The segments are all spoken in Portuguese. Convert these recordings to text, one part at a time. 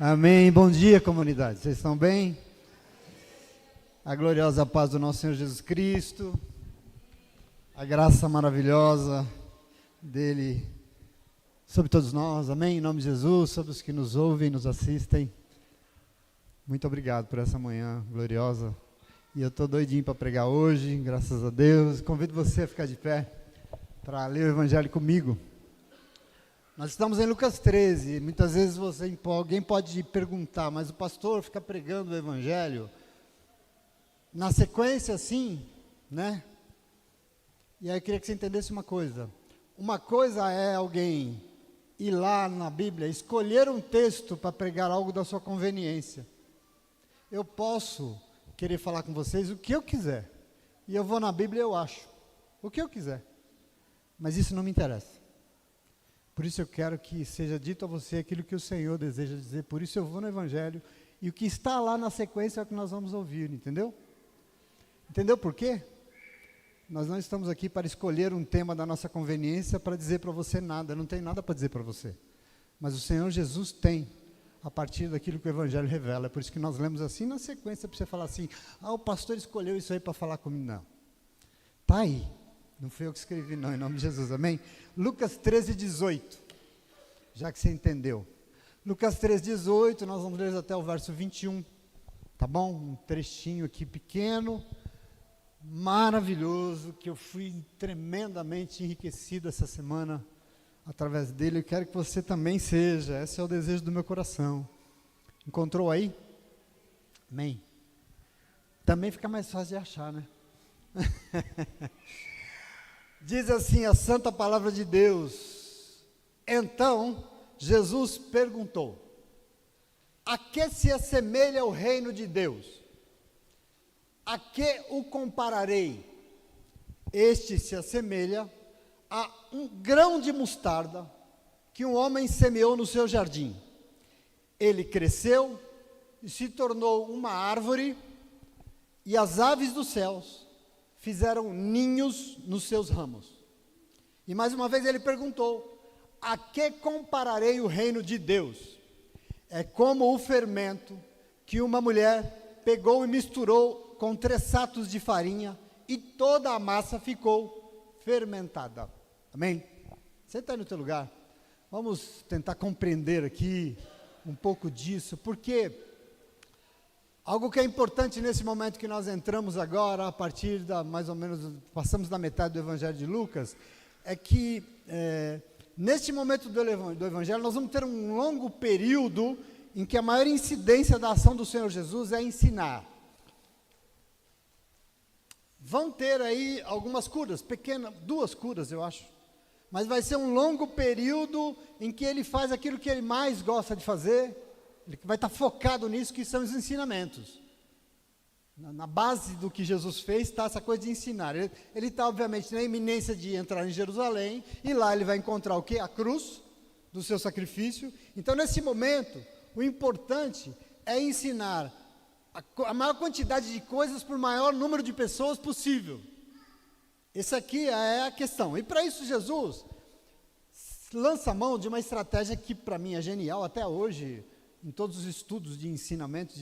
Amém. Bom dia, comunidade. Vocês estão bem? A gloriosa paz do nosso Senhor Jesus Cristo, a graça maravilhosa dele sobre todos nós. Amém. Em nome de Jesus, sobre os que nos ouvem e nos assistem. Muito obrigado por essa manhã gloriosa. E eu estou doidinho para pregar hoje, graças a Deus. Convido você a ficar de pé para ler o Evangelho comigo. Nós estamos em Lucas 13, muitas vezes alguém pode perguntar, mas o pastor fica pregando o Evangelho na sequência assim, né? E aí eu queria que você entendesse uma coisa. Uma coisa é alguém ir lá na Bíblia, escolher um texto para pregar algo da sua conveniência. Eu posso querer falar com vocês o que eu quiser, e eu vou na Bíblia e eu acho o que eu quiser, mas isso não me interessa. Por isso eu quero que seja dito a você aquilo que o Senhor deseja dizer. Por isso eu vou no Evangelho. E o que está lá na sequência é o que nós vamos ouvir, entendeu? Entendeu por quê? Nós não estamos aqui para escolher um tema da nossa conveniência para dizer para você nada. Não tem nada para dizer para você. Mas o Senhor Jesus tem, a partir daquilo que o Evangelho revela. É por isso que nós lemos assim na sequência, para você falar assim, o pastor escolheu isso aí para falar comigo. Não. Está aí. Não fui eu que escrevi não, em nome de Jesus, amém? Lucas 13, 18, já que você entendeu. Lucas 13, 18, nós vamos ler até o verso 21, tá bom? Um trechinho aqui pequeno, maravilhoso, que eu fui tremendamente enriquecido essa semana através dele. Eu quero que você também seja, esse é o desejo do meu coração. Encontrou aí? Amém? Também fica mais fácil de achar, né? Diz assim a santa palavra de Deus: então Jesus perguntou: a que se assemelha o reino de Deus? A que o compararei? Este se assemelha a um grão de mostarda que um homem semeou no seu jardim. Ele cresceu e se tornou uma árvore, e as aves dos céus fizeram ninhos nos seus ramos. E mais uma vez ele perguntou: a que compararei o reino de Deus? É como o fermento que uma mulher pegou e misturou com 3 sacos de farinha, e toda a massa ficou fermentada. Amém? Senta aí no teu lugar. Vamos tentar compreender aqui um pouco disso, porque algo que é importante nesse momento que nós entramos agora, a partir da, mais ou menos, passamos da metade do Evangelho de Lucas, é que neste momento do Evangelho nós vamos ter um longo período em que a maior incidência da ação do Senhor Jesus é ensinar. Vão ter aí algumas curas, pequenas, 2 curas eu acho, mas vai ser um longo período em que ele faz aquilo que ele mais gosta de fazer. Ele vai estar focado nisso, que são os ensinamentos. Na base do que Jesus fez está essa coisa de ensinar. Ele está, obviamente, na iminência de entrar em Jerusalém, e lá ele vai encontrar o quê? A cruz do seu sacrifício. Então, nesse momento, o importante é ensinar a maior quantidade de coisas para o maior número de pessoas possível. Essa aqui é a questão. E para isso, Jesus lança a mão de uma estratégia que, para mim, é genial até hoje. Em todos os estudos de ensinamento,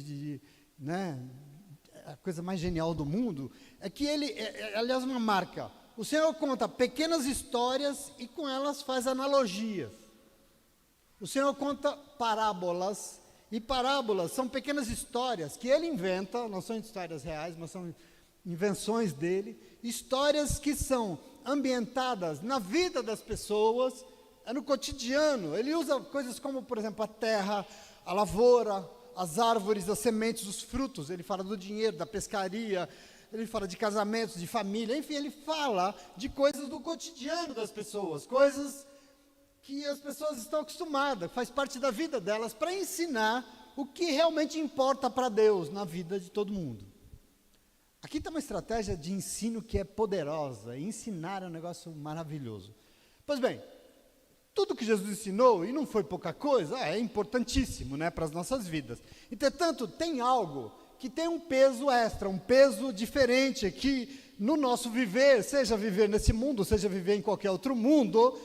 né, a coisa mais genial do mundo, é que ele, aliás, uma marca. O Senhor conta pequenas histórias e com elas faz analogias. O Senhor conta parábolas, e parábolas são pequenas histórias que ele inventa, não são histórias reais, mas são invenções dele, histórias que são ambientadas na vida das pessoas, no cotidiano. Ele usa coisas como, por exemplo, a terra, a lavoura, as árvores, as sementes, os frutos. Ele fala do dinheiro, da pescaria, ele fala de casamentos, de família, enfim, ele fala de coisas do cotidiano das pessoas, coisas que as pessoas estão acostumadas, faz parte da vida delas, para ensinar o que realmente importa para Deus na vida de todo mundo. Aqui está uma estratégia de ensino que é poderosa. Ensinar é um negócio maravilhoso. Pois bem, tudo que Jesus ensinou, e não foi pouca coisa, é importantíssimo, né, para as nossas vidas. Entretanto, tem algo que tem um peso extra, um peso diferente aqui no nosso viver, seja viver nesse mundo, seja viver em qualquer outro mundo,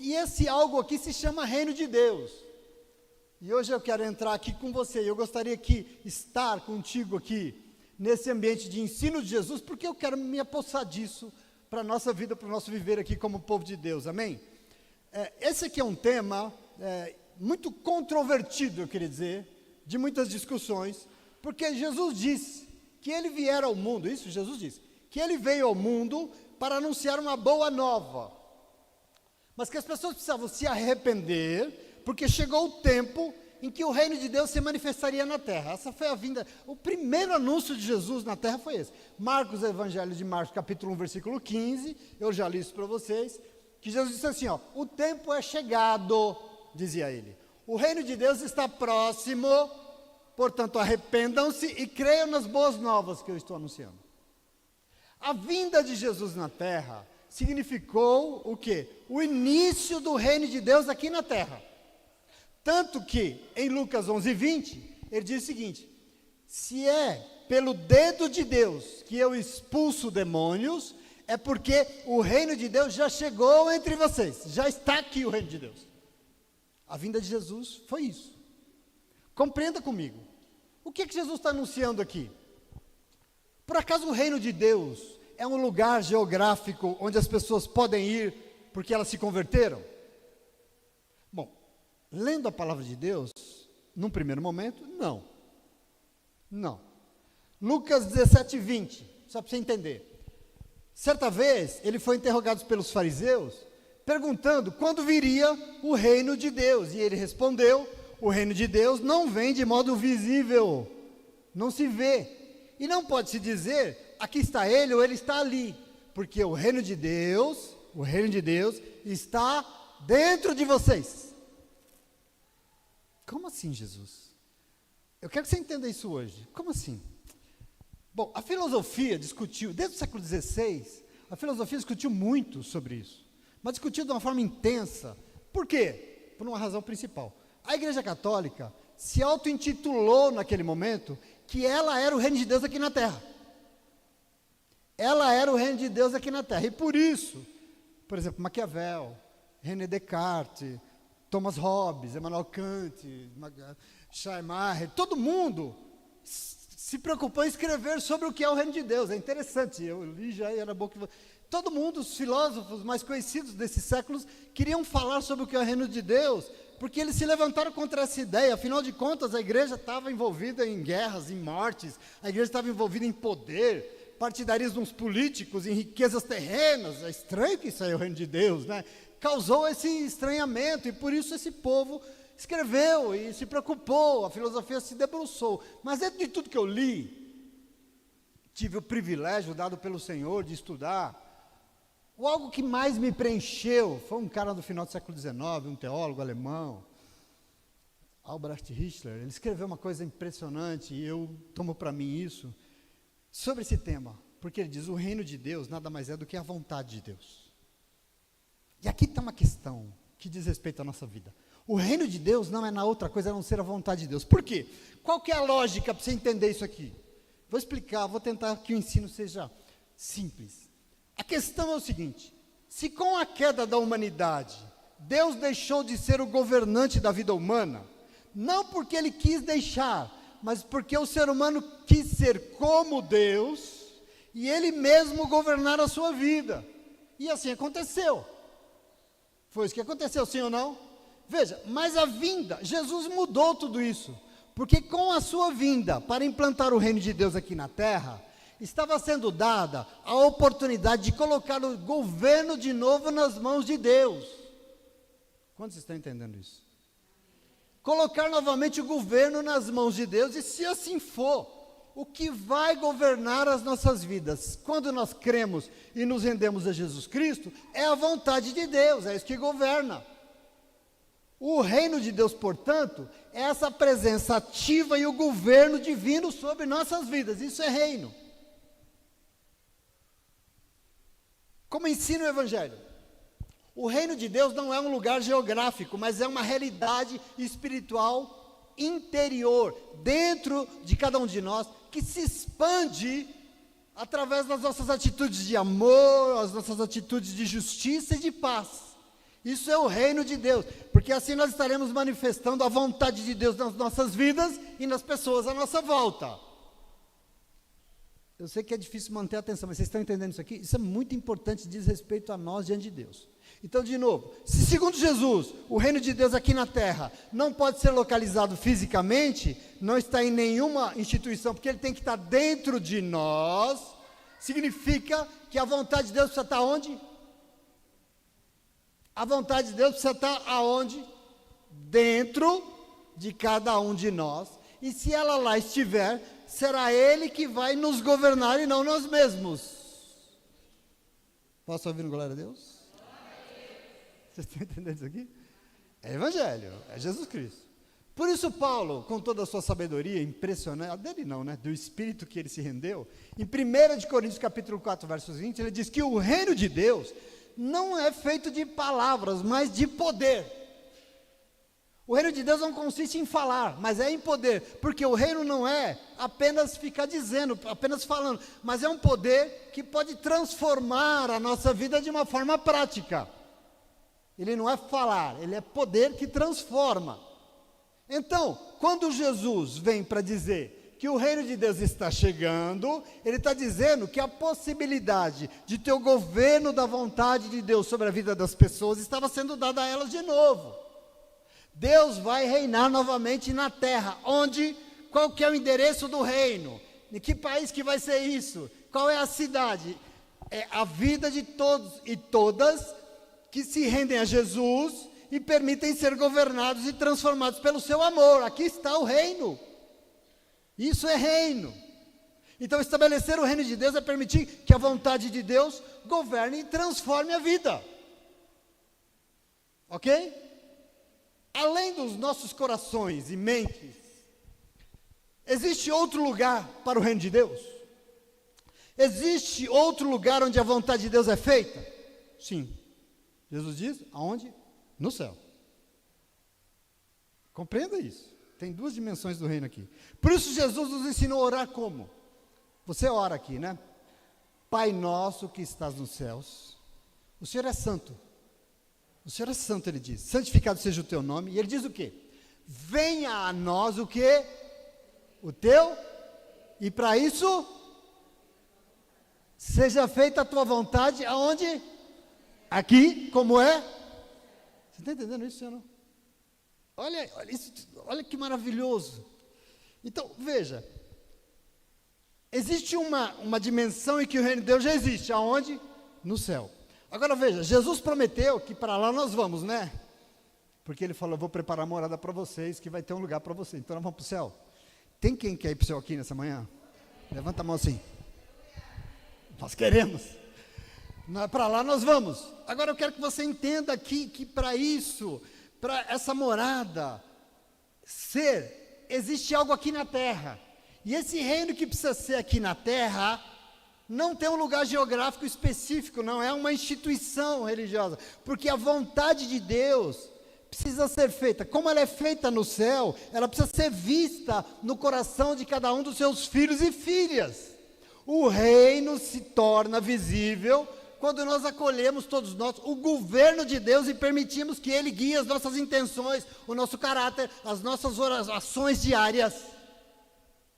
e esse algo aqui se chama reino de Deus. E hoje eu quero entrar aqui com você. Eu gostaria que estar contigo aqui, nesse ambiente de ensino de Jesus, porque eu quero me apossar disso para a nossa vida, para o nosso viver aqui como povo de Deus, amém? Esse aqui é um tema muito controvertido, eu queria dizer, de muitas discussões, porque Jesus disse que ele viera ao mundo, isso Jesus disse, que ele veio ao mundo para anunciar uma boa nova, mas que as pessoas precisavam se arrepender, porque chegou o tempo em que o reino de Deus se manifestaria na terra. Essa foi a vinda, o primeiro anúncio de Jesus na terra foi esse. Marcos, Evangelho de Marcos, capítulo 1, versículo 15, eu já li isso para vocês, que Jesus disse assim, o tempo é chegado, dizia ele, o reino de Deus está próximo, portanto arrependam-se e creiam nas boas novas que eu estou anunciando. A vinda de Jesus na terra significou o quê? O início do reino de Deus aqui na terra. Tanto que, em Lucas 11:20, ele diz o seguinte, se é pelo dedo de Deus que eu expulso demônios, é porque o reino de Deus já chegou entre vocês, já está aqui o reino de Deus. A vinda de Jesus foi isso. Compreenda comigo, o que Jesus está anunciando aqui? Por acaso o reino de Deus é um lugar geográfico onde as pessoas podem ir porque elas se converteram? Bom, lendo a palavra de Deus, num primeiro momento, não. Lucas 17:20, só para você entender. Certa vez, ele foi interrogado pelos fariseus, perguntando quando viria o reino de Deus. E ele respondeu, o reino de Deus não vem de modo visível, não se vê. E não pode se dizer, aqui está ele ou ele está ali, porque o reino de Deus está dentro de vocês. Como assim, Jesus? Eu quero que você entenda isso hoje. Como assim? Bom, a filosofia discutiu, desde o século XVI, a filosofia discutiu muito sobre isso, mas discutiu de uma forma intensa. Por quê? Por uma razão principal. A Igreja Católica se auto-intitulou naquele momento que ela era o reino de Deus aqui na Terra. Ela era o reino de Deus aqui na Terra. E por isso, por exemplo, Maquiavel, René Descartes, Thomas Hobbes, Emmanuel Kant, Schleiermacher, todo mundo se preocupou em escrever sobre o que é o reino de Deus. É interessante, eu li já e era bom que... Todo mundo, os filósofos mais conhecidos desses séculos, queriam falar sobre o que é o reino de Deus, porque eles se levantaram contra essa ideia. Afinal de contas, a igreja estava envolvida em guerras, em mortes, a igreja estava envolvida em poder, partidarismos políticos, em riquezas terrenas. É estranho que isso aí é o reino de Deus, né? Causou esse estranhamento, e por isso esse povo escreveu e se preocupou, a filosofia se debruçou. Mas dentro de tudo que eu li, tive o privilégio dado pelo Senhor de estudar, algo que mais me preencheu foi um cara do final do século XIX, um teólogo alemão, Albrecht Richter. Ele escreveu uma coisa impressionante, e eu tomo para mim isso, sobre esse tema, porque ele diz, o reino de Deus nada mais é do que a vontade de Deus. E aqui está uma questão que diz respeito à nossa vida. O reino de Deus não é na outra coisa a não ser a vontade de Deus. Por quê? Qual que é a lógica para você entender isso aqui? Vou explicar, vou tentar que o ensino seja simples. A questão é o seguinte, se com a queda da humanidade, Deus deixou de ser o governante da vida humana, não porque ele quis deixar, mas porque o ser humano quis ser como Deus, e ele mesmo governar a sua vida. E assim aconteceu. Foi isso que aconteceu, sim ou não? Veja, mas a vinda, Jesus mudou tudo isso, porque com a sua vinda, para implantar o reino de Deus aqui na terra, estava sendo dada a oportunidade de colocar o governo de novo nas mãos de Deus. Quantos estão entendendo isso? Colocar novamente o governo nas mãos de Deus, e se assim for, o que vai governar as nossas vidas, quando nós cremos e nos rendemos a Jesus Cristo, é a vontade de Deus, é isso que governa. O reino de Deus, portanto, é essa presença ativa e o governo divino sobre nossas vidas, isso é reino. Como ensina o Evangelho, o reino de Deus não é um lugar geográfico, mas é uma realidade espiritual interior, dentro de cada um de nós, que se expande através das nossas atitudes de amor, as nossas atitudes de justiça e de paz. Isso é o reino de Deus, porque assim nós estaremos manifestando a vontade de Deus nas nossas vidas e nas pessoas à nossa volta. Eu sei que é difícil manter a atenção, mas vocês estão entendendo isso aqui? Isso é muito importante, diz respeito a nós diante de Deus. Então, de novo, se segundo Jesus, o reino de Deus aqui na terra não pode ser localizado fisicamente, não está em nenhuma instituição, porque ele tem que estar dentro de nós, significa que a vontade de Deus precisa estar onde? A vontade de Deus precisa estar aonde? Dentro de cada um de nós. E se ela lá estiver, será Ele que vai nos governar e não nós mesmos. Posso ouvir glória a Deus? Vocês estão entendendo isso aqui? É Evangelho, é Jesus Cristo. Por isso Paulo, com toda a sua sabedoria, impressionante, dele não, né? Do Espírito que ele se rendeu, em 1 de Coríntios capítulo 4, versos 20, ele diz que o reino de Deus não é feito de palavras, mas de poder. O reino de Deus não consiste em falar, mas é em poder, porque o reino não é apenas ficar dizendo, apenas falando, mas é um poder que pode transformar a nossa vida de uma forma prática. Ele não é falar, ele é poder que transforma. Então, quando Jesus vem para dizer que o reino de Deus está chegando, ele está dizendo que a possibilidade de ter o governo da vontade de Deus sobre a vida das pessoas estava sendo dada a elas de novo. Deus vai reinar novamente na terra, onde, qual que é o endereço do reino? Em que país que vai ser isso? Qual é a cidade? É a vida de todos e todas que se rendem a Jesus e permitem ser governados e transformados pelo seu amor. Aqui está o reino. Isso é reino. Então estabelecer o reino de Deus é permitir que a vontade de Deus governe e transforme a vida. Ok? Além dos nossos corações e mentes, existe outro lugar para o reino de Deus? Existe outro lugar onde a vontade de Deus é feita? Sim. Jesus diz, aonde? No céu. Compreenda isso. Tem duas dimensões do reino aqui. Por isso Jesus nos ensinou a orar como? Você ora aqui, né? Pai nosso que estás nos céus, o Senhor é santo. O Senhor é santo, ele diz. Santificado seja o teu nome. E ele diz o quê? Venha a nós o quê? O teu. E para isso, seja feita a tua vontade, aonde? Aqui, como é? Você está entendendo isso, senhor? Olha isso, olha que maravilhoso. Então, veja. Existe uma dimensão em que o reino de Deus já existe. Aonde? No céu. Agora veja, Jesus prometeu que para lá nós vamos, né? Porque ele falou, eu vou preparar morada para vocês, que vai ter um lugar para vocês. Então nós vamos para o céu. Tem quem quer ir para o céu aqui nessa manhã? Levanta a mão assim. Nós queremos. Para lá nós vamos. Agora eu quero que você entenda aqui que para isso, para essa morada ser, existe algo aqui na terra. E esse reino que precisa ser aqui na terra não tem um lugar geográfico específico, não é uma instituição religiosa, porque a vontade de Deus precisa ser feita. Como ela é feita no céu, ela precisa ser vista no coração de cada um dos seus filhos e filhas. O reino se torna visível quando nós acolhemos todos nós o governo de Deus e permitimos que Ele guie as nossas intenções, o nosso caráter, as nossas ações diárias.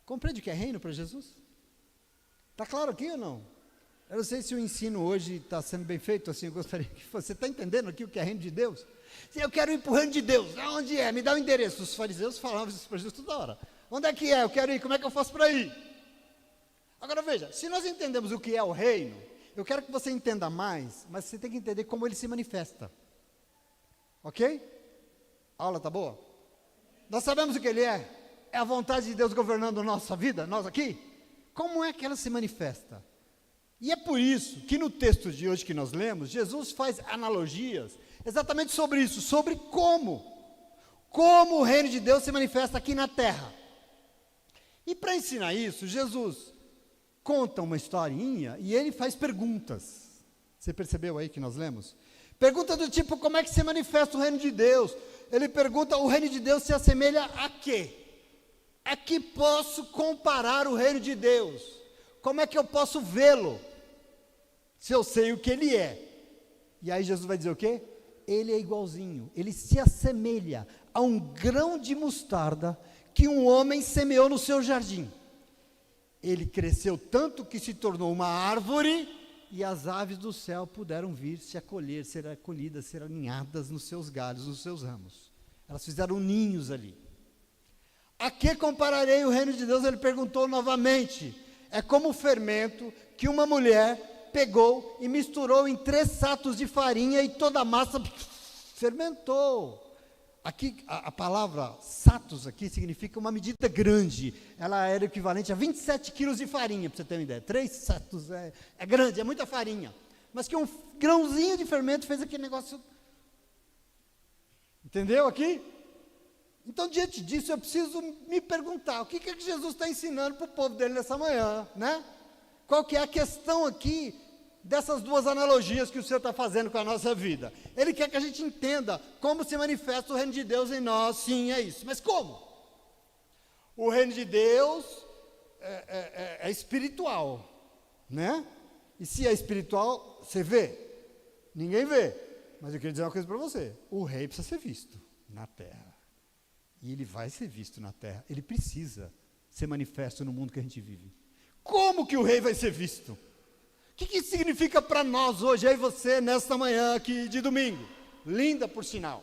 Compreende o que é reino para Jesus? Está claro aqui ou não? Eu não sei se o ensino hoje está sendo bem feito, assim, eu gostaria que você está entendendo aqui o que é reino de Deus? Se eu quero ir para o reino de Deus, aonde é? Me dá o endereço. Os fariseus falavam isso para Jesus toda hora. Onde é que é? Eu quero ir, como é que eu faço para ir? Agora veja, se nós entendemos o que é o reino, eu quero que você entenda mais, mas você tem que entender como ele se manifesta. Ok? A aula está boa? Nós sabemos o que ele é? É a vontade de Deus governando a nossa vida, nós aqui? Como é que ela se manifesta? E é por isso que no texto de hoje que nós lemos, Jesus faz analogias exatamente sobre isso, sobre como o reino de Deus se manifesta aqui na terra. E para ensinar isso, Jesus conta uma historinha e ele faz perguntas. Você percebeu aí que nós lemos? Pergunta do tipo, como é que se manifesta o reino de Deus? Ele pergunta, o reino de Deus se assemelha a quê? A que posso comparar o reino de Deus? Como é que eu posso vê-lo? Se eu sei o que ele é. E aí Jesus vai dizer o quê? ele é igualzinho, ele se assemelha a um grão de mostarda que um homem semeou no seu jardim. Ele cresceu tanto que se tornou uma árvore, e as aves do céu puderam vir se acolher, ser acolhidas, ser aninhadas nos seus galhos, nos seus ramos. Elas fizeram ninhos ali. A que compararei o reino de Deus? Ele perguntou novamente. É como o fermento que uma mulher pegou e misturou em 3 sacos de farinha e toda a massa fermentou. Aqui, a palavra satos aqui significa uma medida grande. Ela era equivalente a 27 quilos de farinha, para você ter uma ideia. 3 satos é grande, é muita farinha. Mas que um grãozinho de fermento fez aquele negócio. Entendeu aqui? Então, diante disso, eu preciso me perguntar, o que é que Jesus está ensinando para o povo dele nessa manhã, né? Qual que é a questão aqui dessas duas analogias que o Senhor está fazendo com a nossa vida? Ele quer que a gente entenda como se manifesta o reino de Deus em nós. Sim, é isso. Mas como? O reino de Deus é espiritual, né? E se é espiritual, você vê? Ninguém vê. Mas eu quero dizer uma coisa para você. O rei precisa ser visto na terra. E ele vai ser visto na terra. Ele precisa ser manifesto no mundo que a gente vive. Como que o rei vai ser visto? O que isso significa para nós hoje, eu e você, nesta manhã aqui de domingo? Linda, por sinal.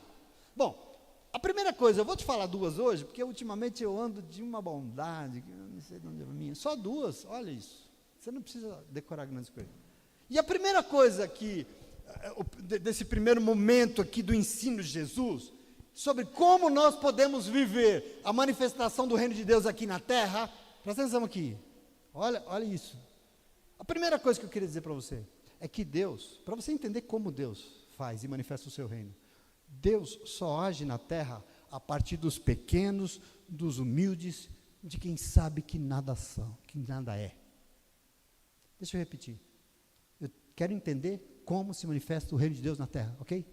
Bom, a primeira coisa, eu vou te falar 2 hoje, porque ultimamente eu ando de uma bondade, que eu não sei de onde é minha. Só 2, olha isso. Você não precisa decorar grandes coisas. E a primeira coisa aqui, desse primeiro momento aqui do ensino de Jesus, sobre como nós podemos viver a manifestação do reino de Deus aqui na terra, presta atenção aqui. Olha isso. A primeira coisa que eu queria dizer para você é que Deus, para você entender como Deus faz e manifesta o seu reino, Deus só age na terra a partir dos pequenos, dos humildes, de quem sabe que nada são, que nada é. Deixa eu repetir. Eu quero entender como se manifesta o reino de Deus na terra, ok?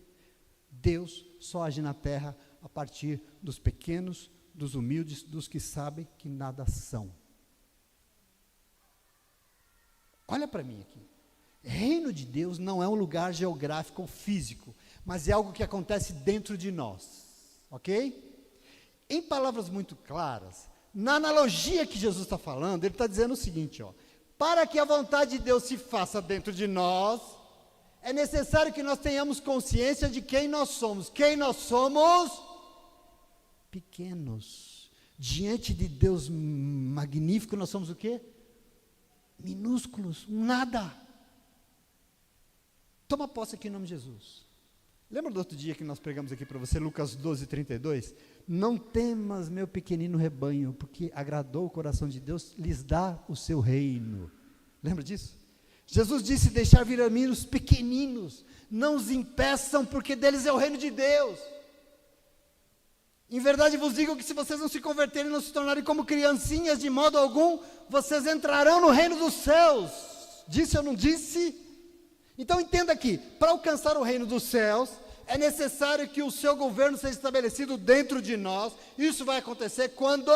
Deus só age na terra a partir dos pequenos, dos humildes, dos que sabem que nada são. Olha para mim aqui. Reino de Deus não é um lugar geográfico ou físico, mas é algo que acontece dentro de nós, ok? Em palavras muito claras, na analogia que Jesus está falando, ele está dizendo o seguinte, ó: para que a vontade de Deus se faça dentro de nós, é necessário que nós tenhamos consciência de quem nós somos. Quem nós somos? Pequenos. Diante de Deus magnífico, nós somos o quê? Minúsculos, nada. Toma posse aqui em nome de Jesus. Lembra do outro dia que nós pregamos aqui para você, Lucas 12:32? Não temas, meu pequenino rebanho, porque agradou o coração de Deus lhes dar o seu reino. Lembra disso? Jesus disse: deixar vir a mim os pequeninos, não os impeçam, porque deles é o reino de Deus. Em verdade vos digo que se vocês não se converterem, não se tornarem como criancinhas de modo algum, vocês entrarão no reino dos céus. Disse ou não disse? Então entenda aqui, para alcançar o reino dos céus, é necessário que o seu governo seja estabelecido dentro de nós. Isso vai acontecer quando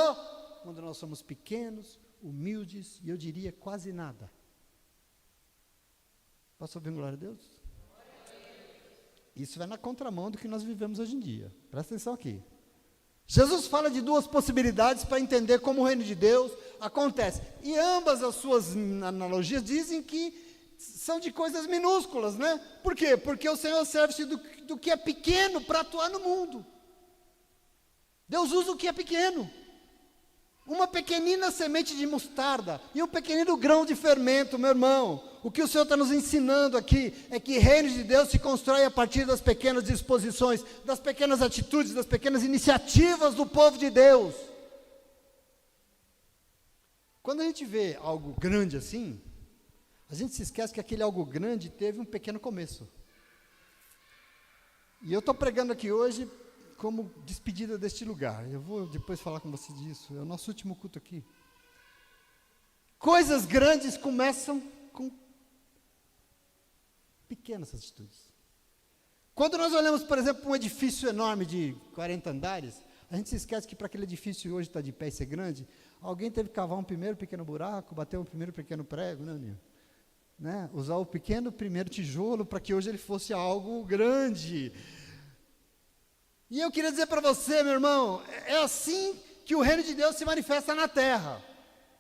nós somos pequenos, humildes, e eu diria quase nada. Posso ouvir glória a Deus? Isso vai na contramão do que nós vivemos hoje em dia. Presta atenção aqui. Jesus fala de 2 possibilidades para entender como o reino de Deus acontece. E ambas as suas analogias dizem que são de coisas minúsculas, né? Por quê? Porque o Senhor serve-se do que é pequeno para atuar no mundo. Deus usa o que é pequeno. Uma pequenina semente de mostarda e um pequenino grão de fermento, meu irmão. O que o Senhor está nos ensinando aqui é que o reino de Deus se constrói a partir das pequenas disposições, das pequenas atitudes, das pequenas iniciativas do povo de Deus. Quando a gente vê algo grande assim, a gente se esquece que aquele algo grande teve um pequeno começo. E eu estou pregando aqui hoje como despedida deste lugar. Eu vou depois falar com você disso. É o nosso último culto aqui. Coisas grandes começam com pequenas atitudes. Quando nós olhamos, por exemplo, para um edifício enorme de 40 andares, a gente se esquece que para aquele edifício hoje estar de pé e ser grande, alguém teve que cavar um primeiro pequeno buraco, bater um primeiro pequeno prego, né? Usar o pequeno primeiro tijolo para que hoje ele fosse algo grande. E eu queria dizer para você, meu irmão, é assim que o reino de Deus se manifesta na terra.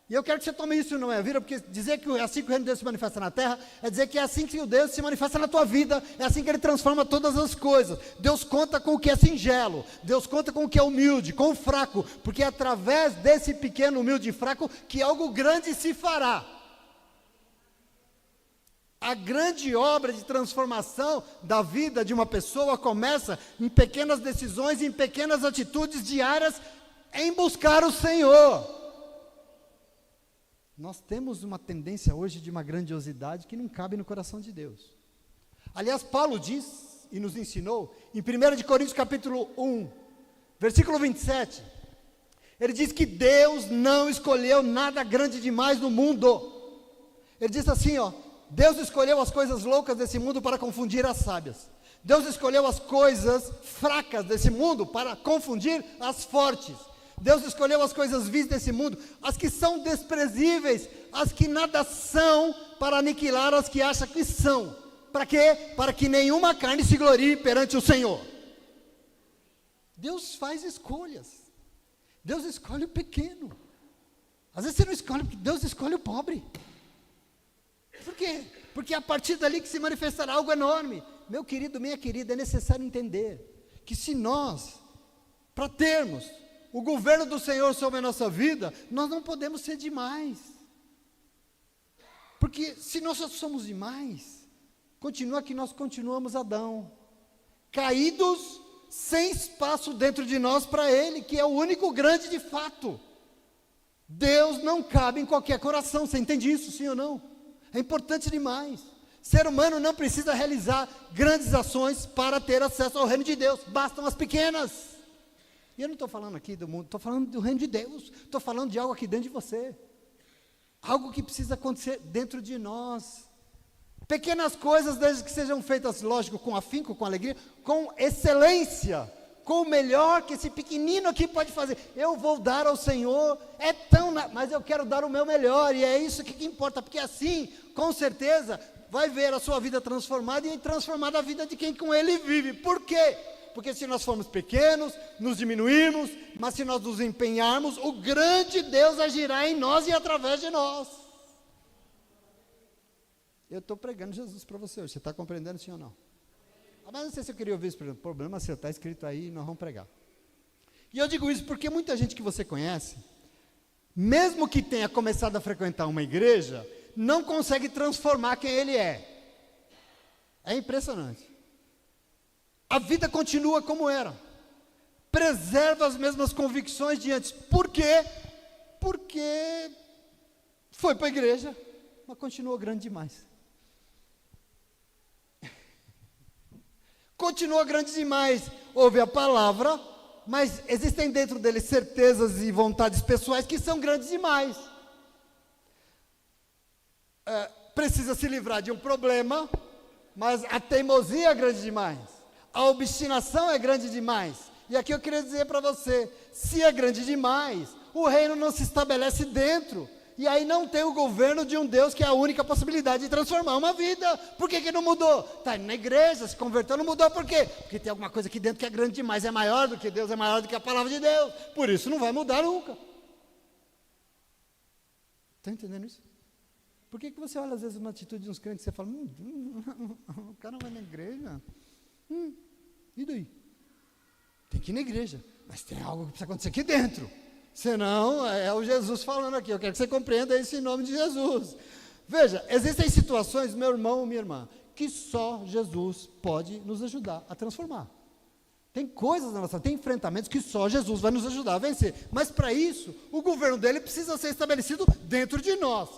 E eu quero que você tome isso na minha vida, porque dizer que é assim que o reino de Deus se manifesta na terra, é dizer que é assim que o Deus se manifesta na tua vida, é assim que Ele transforma todas as coisas. Deus conta com o que é singelo, Deus conta com o que é humilde, com o fraco, porque é através desse pequeno, humilde e fraco, que algo grande se fará. A grande obra de transformação da vida de uma pessoa começa em pequenas decisões, em pequenas atitudes diárias, em buscar o Senhor. Nós temos uma tendência hoje de uma grandiosidade que não cabe no coração de Deus. Aliás, Paulo diz e nos ensinou, em 1 de Coríntios capítulo 1, versículo 27, ele diz que Deus não escolheu nada grande demais no mundo. Ele diz assim, Deus escolheu as coisas loucas desse mundo para confundir as sábias. Deus escolheu as coisas fracas desse mundo para confundir as fortes. Deus escolheu as coisas vis desse mundo, as que são desprezíveis, as que nada são, para aniquilar as que acham que são. Para quê? Para que nenhuma carne se glorie perante o Senhor. Deus faz escolhas. Deus escolhe o pequeno. Às vezes você não escolhe, porque Deus escolhe o pobre. Por quê? Porque é a partir dali que se manifestará algo enorme. Meu querido, minha querida, é necessário entender que se nós, para termos o governo do Senhor sobre a nossa vida, nós não podemos ser demais. Porque se nós somos demais, continua que nós continuamos Adão, caídos, sem espaço dentro de nós para Ele, que é o único grande de fato. Deus não cabe em qualquer coração, você entende isso, sim ou não? É importante demais. Ser humano não precisa realizar grandes ações para ter acesso ao reino de Deus, bastam as pequenas. E eu não estou falando aqui do mundo, estou falando do reino de Deus, estou falando de algo aqui dentro de você, algo que precisa acontecer dentro de nós, pequenas coisas, desde que sejam feitas, lógico, com afinco, com alegria, com excelência, com o melhor que esse pequenino aqui pode fazer. Eu vou dar ao Senhor, mas eu quero dar o meu melhor, e é isso que importa, porque assim, com certeza, vai ver a sua vida transformada e transformada a vida de quem com Ele vive. Por quê? Porque se nós formos pequenos, nos diminuirmos, mas se nós nos empenharmos, o grande Deus agirá em nós e através de nós. Eu estou pregando Jesus para você hoje, você está compreendendo sim ou não? Mas não sei se eu queria ouvir isso, o problema é se está escrito aí, nós vamos pregar. E eu digo isso porque muita gente que você conhece, mesmo que tenha começado a frequentar uma igreja, não consegue transformar quem ele é. É impressionante. A vida continua como era, preserva as mesmas convicções de antes. Por quê? Porque foi para a igreja, mas continuou grande demais. Continua grande demais, ouve a palavra, mas existem dentro dele certezas e vontades pessoais que são grandes demais. Precisa se livrar de um problema, mas a teimosia é grande demais. A obstinação é grande demais. E aqui eu queria dizer para você, se é grande demais, o reino não se estabelece dentro. E aí não tem o governo de um Deus que é a única possibilidade de transformar uma vida. Por que não mudou? Está indo na igreja, se converteu, não mudou. Por quê? Porque tem alguma coisa aqui dentro que é grande demais, é maior do que Deus, é maior do que a palavra de Deus. Por isso não vai mudar nunca. Está entendendo isso? Por que você olha às vezes uma atitude de uns crentes e você fala, o cara vai na igreja? E daí? Tem que ir na igreja, mas tem algo que precisa acontecer aqui dentro. Senão, é o Jesus falando aqui, eu quero que você compreenda isso em nome de Jesus. Veja, existem situações, meu irmão, minha irmã, que só Jesus pode nos ajudar a transformar. Tem coisas na nossa vida, tem enfrentamentos que só Jesus vai nos ajudar a vencer. Mas para isso, o governo dele precisa ser estabelecido dentro de nós.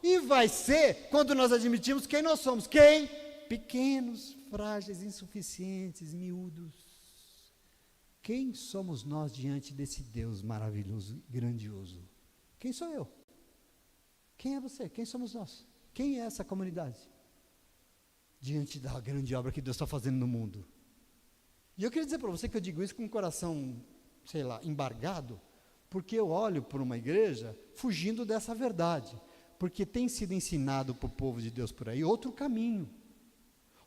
E vai ser quando nós admitimos quem nós somos. Quem? Pequenos, frágeis, insuficientes, miúdos. Quem somos nós diante desse Deus maravilhoso e grandioso? Quem sou eu? Quem é você? Quem somos nós? Quem é essa comunidade? Diante da grande obra que Deus está fazendo no mundo. E eu queria dizer para você que eu digo isso com o coração, sei lá, embargado, porque eu olho por uma igreja fugindo dessa verdade. Porque tem sido ensinado para o povo de Deus por aí outro caminho.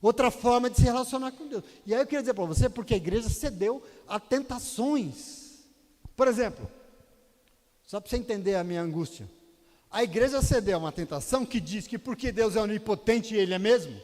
outra forma de se relacionar com Deus. E aí eu queria dizer para você, porque a igreja cedeu a tentações. Por exemplo, só para você entender a minha angústia, a igreja cedeu a uma tentação que diz que porque Deus é onipotente e Ele é mesmo,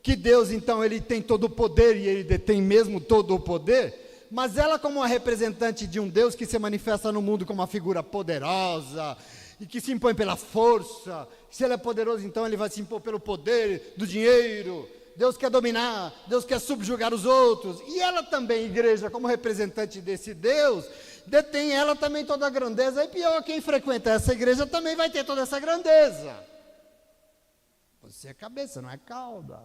que Deus então Ele tem todo o poder e Ele detém mesmo todo o poder, mas ela como uma representante de um Deus que se manifesta no mundo como uma figura poderosa, e que se impõe pela força, se Ele é poderoso então Ele vai se impor pelo poder do dinheiro, Deus quer dominar, Deus quer subjugar os outros, e ela também, igreja, como representante desse Deus, detém ela também toda a grandeza, e pior, quem frequenta essa igreja também vai ter toda essa grandeza. Você é cabeça, não é cauda.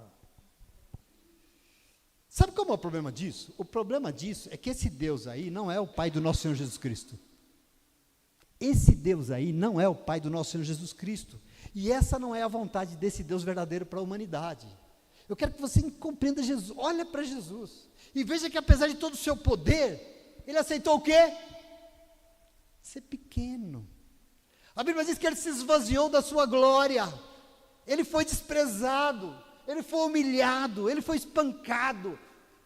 Sabe qual é o problema disso? O problema disso é que esse Deus aí não é o Pai do nosso Senhor Jesus Cristo. Esse Deus aí não é o Pai do nosso Senhor Jesus Cristo, e essa não é a vontade desse Deus verdadeiro para a humanidade. Eu quero que você compreenda Jesus, olha para Jesus, e veja que apesar de todo o seu poder, Ele aceitou o quê? Ser pequeno. A Bíblia diz que Ele se esvaziou da sua glória, Ele foi desprezado, Ele foi humilhado, Ele foi espancado,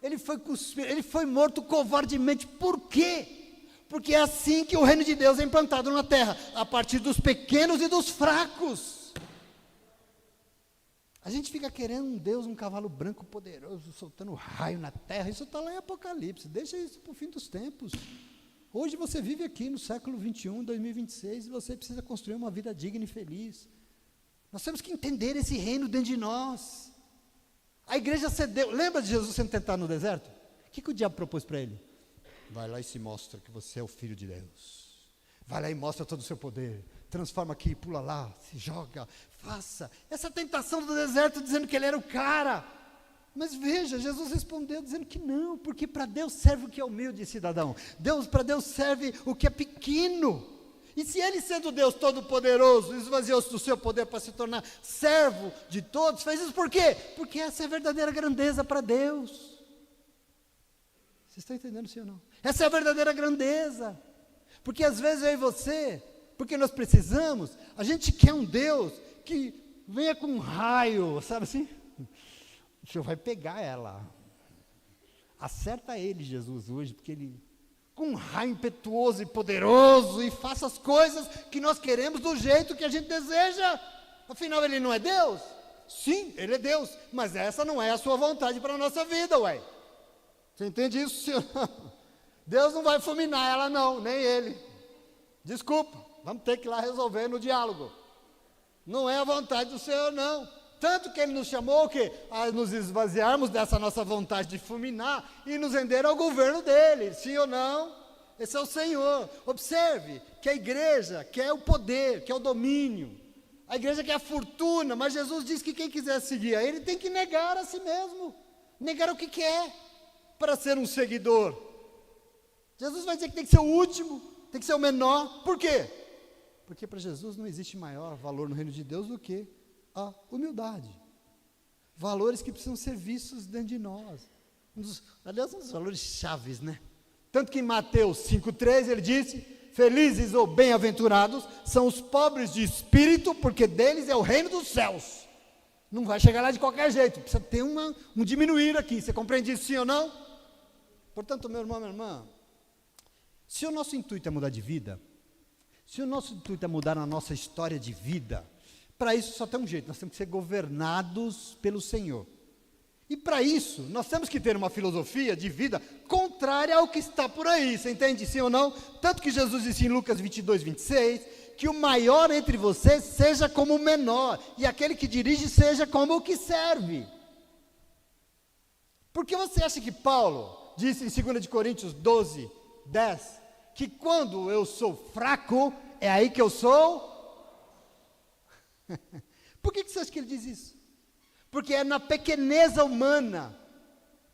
Ele foi cuspido, Ele foi morto covardemente. Por quê? Porque é assim que o reino de Deus é implantado na terra, a partir dos pequenos e dos fracos. A gente fica querendo um Deus, um cavalo branco poderoso, soltando raio na terra. Isso está lá em Apocalipse, deixa isso para o fim dos tempos. Hoje você vive aqui no século 21, 2026, e você precisa construir uma vida digna e feliz. Nós temos que entender esse reino dentro de nós. A igreja cedeu. Lembra de Jesus sendo tentado no deserto? O que o diabo propôs para ele? Vai lá e se mostra que você é o Filho de Deus. Vai lá e mostra todo o seu poder. Transforma aqui, pula lá, se joga, faça. Essa tentação do deserto dizendo que ele era o cara. Mas veja, Jesus respondeu dizendo que não, porque para Deus serve o que é humilde, cidadão. Para Deus serve o que é pequeno. E se ele, sendo Deus Todo-Poderoso, esvaziou-se do seu poder para se tornar servo de todos, fez isso por quê? Porque essa é a verdadeira grandeza para Deus. Vocês estão entendendo, sim ou não? Essa é a verdadeira grandeza. Porque às vezes eu e você, porque nós precisamos, a gente quer um Deus que venha com um raio, sabe assim? O Senhor vai pegar ela. Acerta ele, Jesus, hoje, porque ele, com um raio impetuoso e poderoso, e faça as coisas que nós queremos do jeito que a gente deseja. Afinal, ele não é Deus? Sim, ele é Deus, mas essa não é a sua vontade para a nossa vida, ué. Você entende isso, senhor? Deus não vai fulminar ela não, nem ele. Desculpa, vamos ter que ir lá resolver no diálogo. Não é a vontade do Senhor, não. Tanto que Ele nos chamou o quê? A nos esvaziarmos dessa nossa vontade de fulminar e nos render ao governo dEle, sim ou não? Esse é o Senhor. Observe que a igreja quer o poder, quer o domínio. A igreja quer a fortuna, mas Jesus diz que quem quiser seguir a Ele tem que negar a si mesmo. Negar o que quer para ser um seguidor. Jesus vai dizer que tem que ser o último, tem que ser o menor. Por quê? Porque para Jesus não existe maior valor no reino de Deus do que a humildade. Valores que precisam ser vistos dentro de nós. Aliás, um dos valores chaves, né? Tanto que em Mateus 5,13 ele disse: felizes ou bem-aventurados são os pobres de espírito, porque deles é o reino dos céus. Não vai chegar lá de qualquer jeito, precisa ter um diminuir aqui. Você compreende isso, sim ou não? Portanto, meu irmão, minha irmã, se o nosso intuito é mudar de vida, se o nosso intuito é mudar a nossa história de vida, para isso só tem um jeito: nós temos que ser governados pelo Senhor. E para isso, nós temos que ter uma filosofia de vida contrária ao que está por aí. Você entende, sim ou não? Tanto que Jesus disse em Lucas 22:26, que o maior entre vocês seja como o menor, e aquele que dirige seja como o que serve. Por que você acha que Paulo disse em 2 Coríntios 12:10, que quando eu sou fraco, é aí que eu sou? Por que você acha que ele diz isso? Porque é na pequeneza humana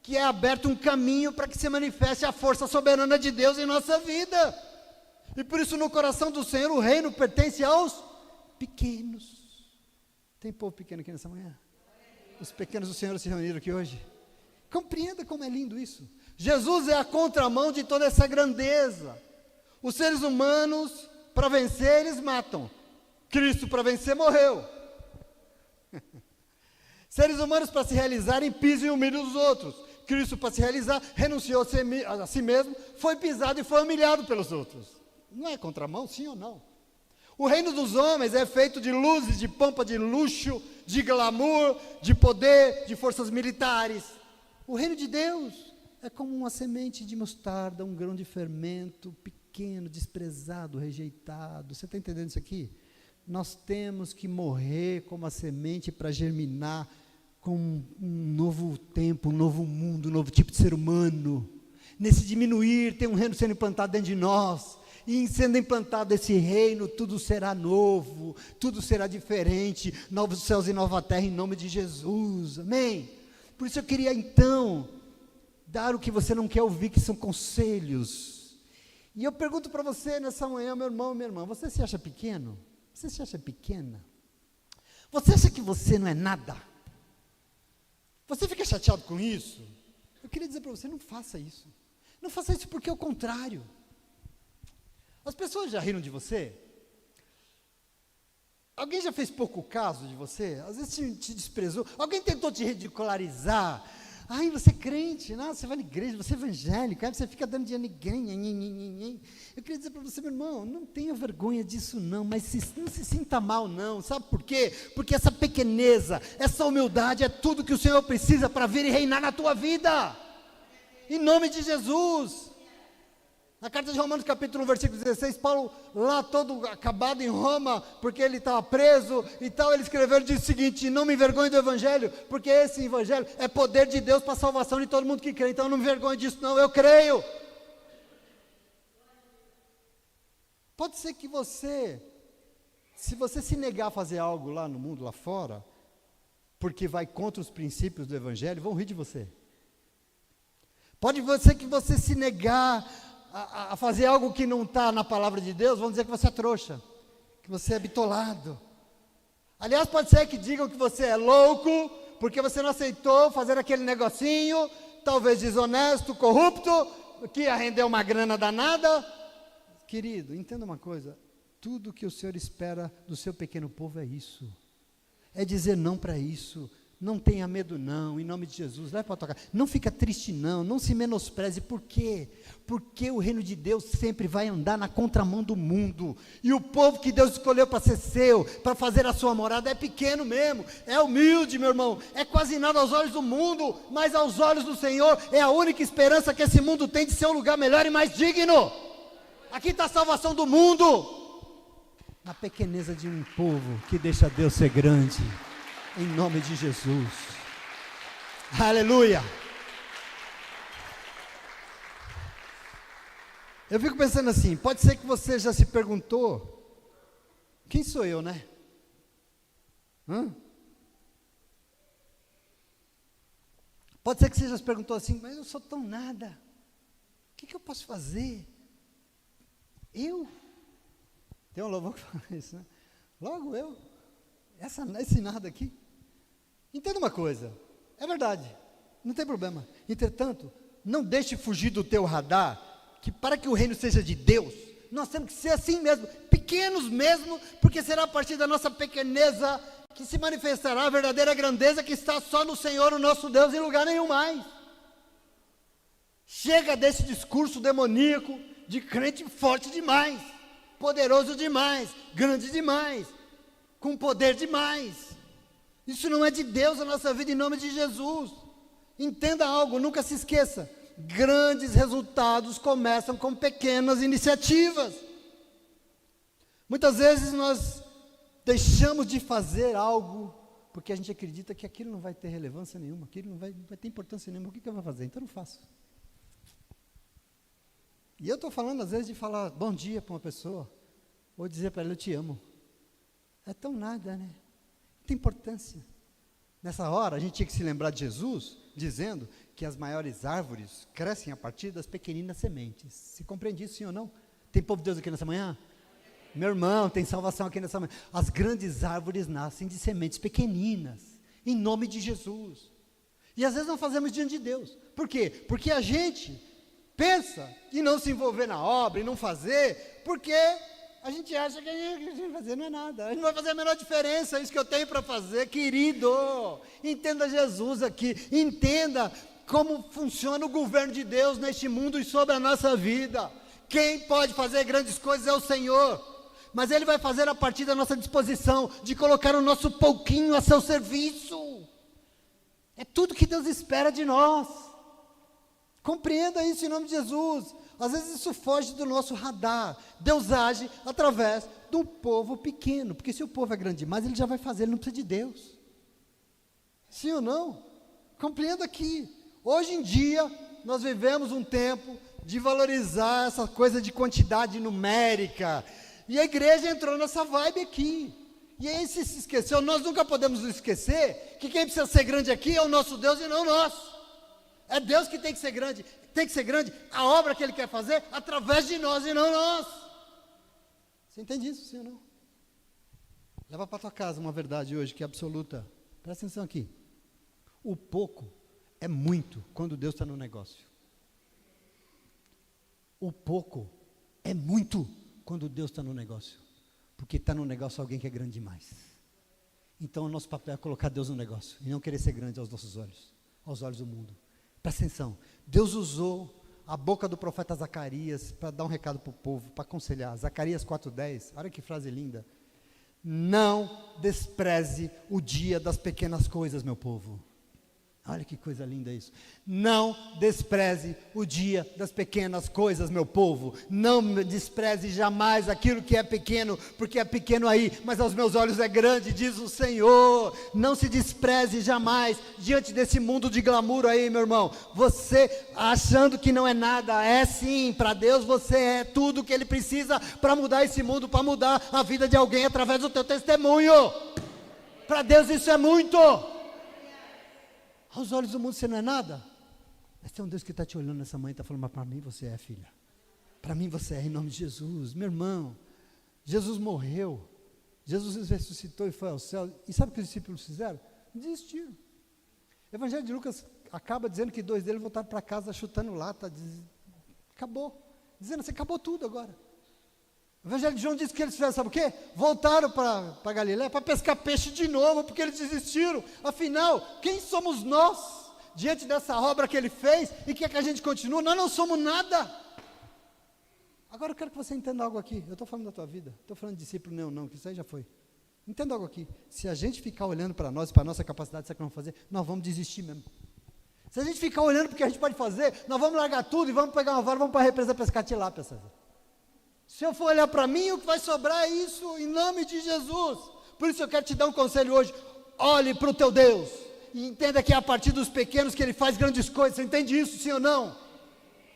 que é aberto um caminho para que se manifeste a força soberana de Deus em nossa vida. E por isso no coração do Senhor o reino pertence aos pequenos. Tem povo pequeno aqui nessa manhã? Os pequenos do Senhor se reuniram aqui hoje. Compreenda como é lindo isso. Jesus é a contramão de toda essa grandeza. Os seres humanos, para vencer, eles matam. Cristo, para vencer, morreu. Seres humanos, para se realizarem, pisam e humilham os outros. Cristo, para se realizar, renunciou a si mesmo, foi pisado e foi humilhado pelos outros. Não é contramão, sim ou não? O reino dos homens é feito de luzes, de pompa, de luxo, de glamour, de poder, de forças militares. O reino de Deus é como uma semente de mostarda, um grão de fermento, pequeno, desprezado, rejeitado. Você está entendendo isso aqui? Nós temos que morrer como a semente para germinar com um novo tempo, um novo mundo, um novo tipo de ser humano. Nesse diminuir, tem um reino sendo implantado dentro de nós. E sendo implantado esse reino, tudo será novo, tudo será diferente, novos céus e nova terra, em nome de Jesus, amém? Por isso eu queria então, dar o que você não quer ouvir, que são conselhos. E eu pergunto para você nessa manhã, meu irmão, minha irmã, você se acha pequeno? Você se acha pequena? Você acha que você não é nada? Você fica chateado com isso? Eu queria dizer para você, não faça isso. Não faça isso porque é o contrário. As pessoas já riram de você? Alguém já fez pouco caso de você? Às vezes te desprezou. Alguém tentou te ridicularizar? Ai, você é crente, não, você vai na igreja, você é evangélico, aí você fica dando dinheiro a ninguém. Eu queria dizer para você, meu irmão, não tenha vergonha disso não, mas não se sinta mal não, sabe por quê? Porque essa pequeneza, essa humildade é tudo que o Senhor precisa para vir e reinar na tua vida, em nome de Jesus. Na carta de Romanos capítulo 1, versículo 16, Paulo, lá todo acabado em Roma, porque ele estava preso e tal, ele escreveu e disse o seguinte: não me envergonhe do evangelho, porque esse evangelho é poder de Deus para a salvação de todo mundo que crê, então não me envergonhe disso não, eu creio. Pode ser que você, se você se negar a fazer algo lá no mundo, lá fora, porque vai contra os princípios do evangelho, vão rir de você. Pode ser que você se negar a fazer algo que não está na palavra de Deus, vão dizer que você é trouxa, que você é bitolado. Aliás, pode ser que digam que você é louco, porque você não aceitou fazer aquele negocinho, talvez desonesto, corrupto, que ia render uma grana danada. Querido, entenda uma coisa, tudo que o Senhor espera do seu pequeno povo é isso, é dizer não para isso. Não tenha medo não, em nome de Jesus, leve para a tua casa. Não fica triste não, não se menospreze. Por quê? Porque o reino de Deus sempre vai andar na contramão do mundo. E o povo que Deus escolheu para ser seu, para fazer a sua morada, é pequeno mesmo, é humilde, meu irmão. É quase nada aos olhos do mundo, mas aos olhos do Senhor é a única esperança que esse mundo tem de ser um lugar melhor e mais digno. Aqui está a salvação do mundo, na pequeneza de um povo que deixa Deus ser grande. Em nome de Jesus, aleluia. Eu fico pensando assim, pode ser que você já se perguntou, quem sou eu, né? Pode ser que você já se perguntou assim, mas eu sou tão nada, o que eu posso fazer? Eu? Tem um louvor que fala isso, né? Logo eu? Esse nada aqui? Entenda uma coisa, é verdade, não tem problema. Entretanto, não deixe fugir do teu radar, que para que o reino seja de Deus, nós temos que ser assim mesmo, pequenos mesmo, porque será a partir da nossa pequeneza que se manifestará a verdadeira grandeza que está só no Senhor, o nosso Deus, em lugar nenhum mais. Chega desse discurso demoníaco, de crente forte demais, poderoso demais, grande demais, com poder demais. Isso não é de Deus a nossa vida, em nome de Jesus. Entenda algo, nunca se esqueça, grandes resultados começam com pequenas iniciativas. Muitas vezes nós deixamos de fazer algo porque a gente acredita que aquilo não vai ter relevância nenhuma, aquilo não vai ter importância nenhuma. O que eu vou fazer? Então não faço. E eu estou falando às vezes de falar bom dia para uma pessoa, ou dizer para ela eu te amo. É tão nada, né? Não tem importância. Nessa hora, a gente tinha que se lembrar de Jesus, dizendo que as maiores árvores crescem a partir das pequeninas sementes. Se compreende isso, sim ou não? Tem povo de Deus aqui nessa manhã? Meu irmão, tem salvação aqui nessa manhã. As grandes árvores nascem de sementes pequeninas, em nome de Jesus. E às vezes não fazemos diante de Deus. Por quê? Porque a gente pensa em não se envolver na obra, e não fazer, porque A gente acha que a gente vai fazer não é nada. A gente não vai fazer a menor diferença, é isso que eu tenho para fazer, querido. Entenda Jesus aqui, entenda como funciona o governo de Deus neste mundo e sobre a nossa vida. Quem pode fazer grandes coisas é o Senhor, mas Ele vai fazer a partir da nossa disposição, de colocar o nosso pouquinho a seu serviço. É tudo que Deus espera de nós. Compreenda isso em nome de Jesus. Às vezes isso foge do nosso radar. Deus age através de um povo pequeno, porque se o povo é grande demais, Ele já vai fazer, Ele não precisa de Deus. Sim ou não? Compreenda aqui. Hoje em dia, nós vivemos um tempo de valorizar essa coisa de quantidade numérica, e a igreja entrou nessa vibe aqui, e aí se esqueceu. Nós nunca podemos esquecer que quem precisa ser grande aqui é o nosso Deus e não nós. É Deus que tem que ser grande, a obra que Ele quer fazer através de nós e não nós. Você entende isso, sim ou não? Leva para tua casa uma verdade hoje que é absoluta. Presta atenção aqui. O pouco é muito quando Deus está no negócio. O pouco é muito quando Deus está no negócio, porque está no negócio alguém que é grande demais. Então o nosso papel é colocar Deus no negócio, e não querer ser grande aos nossos olhos, aos olhos do mundo. Presta atenção, Deus usou a boca do profeta Zacarias para dar um recado para o povo, para aconselhar. Zacarias 4:10, olha que frase linda. Não despreze o dia das pequenas coisas, meu povo. Olha que coisa linda isso. Não despreze o dia das pequenas coisas, meu povo. Não despreze jamais aquilo que é pequeno, porque é pequeno aí, mas aos meus olhos é grande, diz o Senhor. Não se despreze jamais diante desse mundo de glamour aí, meu irmão. Você achando que não é nada, é sim. Para Deus você é tudo que Ele precisa para mudar esse mundo, para mudar a vida de alguém através do teu testemunho. Para Deus isso é muito. Aos olhos do mundo você não é nada, mas tem um Deus que está te olhando nessa manhã e está falando, mas para mim você é, filha. Para mim você é, em nome de Jesus. Meu irmão, Jesus morreu, Jesus ressuscitou e foi ao céu, e sabe o que os discípulos fizeram? Desistiram. O Evangelho de Lucas acaba dizendo que 2 deles voltaram para casa chutando lata, acabou, dizendo assim, acabou tudo agora. O Evangelho de João diz que eles fizeram, sabe o quê? Voltaram para Galiléia para pescar peixe de novo, porque eles desistiram. Afinal, quem somos nós, diante dessa obra que Ele fez, e quer que a gente continue? Nós não somos nada. Agora eu quero que você entenda algo aqui. Eu estou falando da tua vida, estou falando de discípulo não, que isso aí já foi. Entenda algo aqui. Se a gente ficar olhando para nós, para a nossa capacidade, sabe o que nós vamos fazer? Nós vamos desistir mesmo. Se a gente ficar olhando para o que a gente pode fazer, nós vamos largar tudo e vamos pegar uma vara, vamos para a represa pescar tilápia. Se eu for olhar para mim, o que vai sobrar é isso, em nome de Jesus. Por isso eu quero te dar um conselho hoje. Olhe para o teu Deus, e entenda que é a partir dos pequenos que Ele faz grandes coisas. Você entende isso, sim ou não?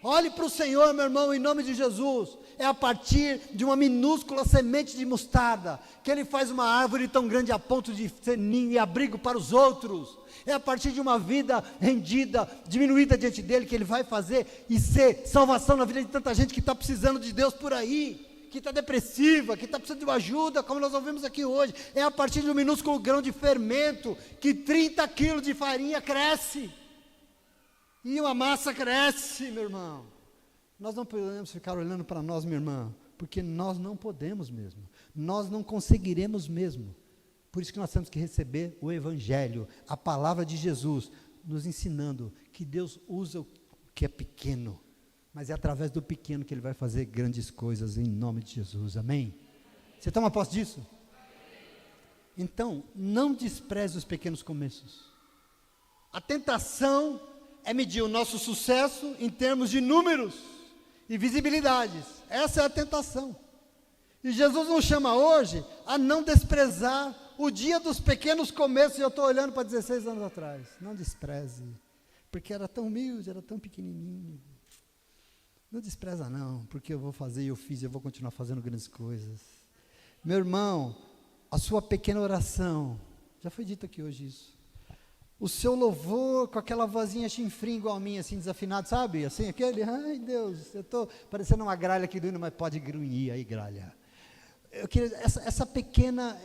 Olhe para o Senhor, meu irmão, em nome de Jesus. É a partir de uma minúscula semente de mostarda que Ele faz uma árvore tão grande a ponto de ser ninho e abrigo para os outros. É a partir de uma vida rendida, diminuída diante dEle, que Ele vai fazer e ser salvação na vida de tanta gente que está precisando de Deus por aí, que está depressiva, que está precisando de uma ajuda, como nós ouvimos aqui hoje. É a partir de um minúsculo grão de fermento que 30 quilos de farinha cresce, e uma massa cresce, meu irmão. Nós não podemos ficar olhando para nós, minha irmã, porque nós não podemos mesmo, nós não conseguiremos mesmo. Por isso que nós temos que receber o Evangelho, a palavra de Jesus, nos ensinando que Deus usa o que é pequeno, mas é através do pequeno que Ele vai fazer grandes coisas, em nome de Jesus, amém? Você toma posse disso? Então, não despreze os pequenos começos. A tentação é medir o nosso sucesso em termos de números e visibilidades. Essa é a tentação. E Jesus nos chama hoje a não desprezar o dia dos pequenos começos. E eu estou olhando para 16 anos atrás. Não despreze, porque era tão humilde, era tão pequenininho. Não despreza não, porque eu vou fazer, eu fiz, eu vou continuar fazendo grandes coisas. Meu irmão, a sua pequena oração, já foi dito aqui hoje isso. O seu louvor com aquela vozinha chinfrim igual a minha, assim, desafinado, sabe? Assim, aquele, ai Deus, eu estou parecendo uma gralha aqui doendo, mas pode grunhir aí, gralha. Eu queria, essa pequena,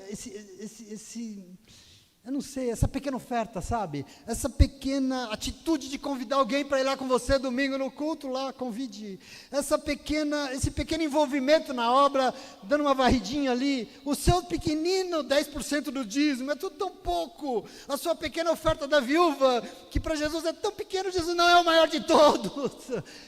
Eu não sei, essa pequena oferta, sabe? Essa pequena atitude de convidar alguém para ir lá com você domingo no culto, lá, convide. Esse pequeno envolvimento na obra, dando uma varridinha ali. O seu pequenino 10% do dízimo, é tudo tão pouco. A sua pequena oferta da viúva, que para Jesus é tão pequeno, Jesus não é o maior de todos.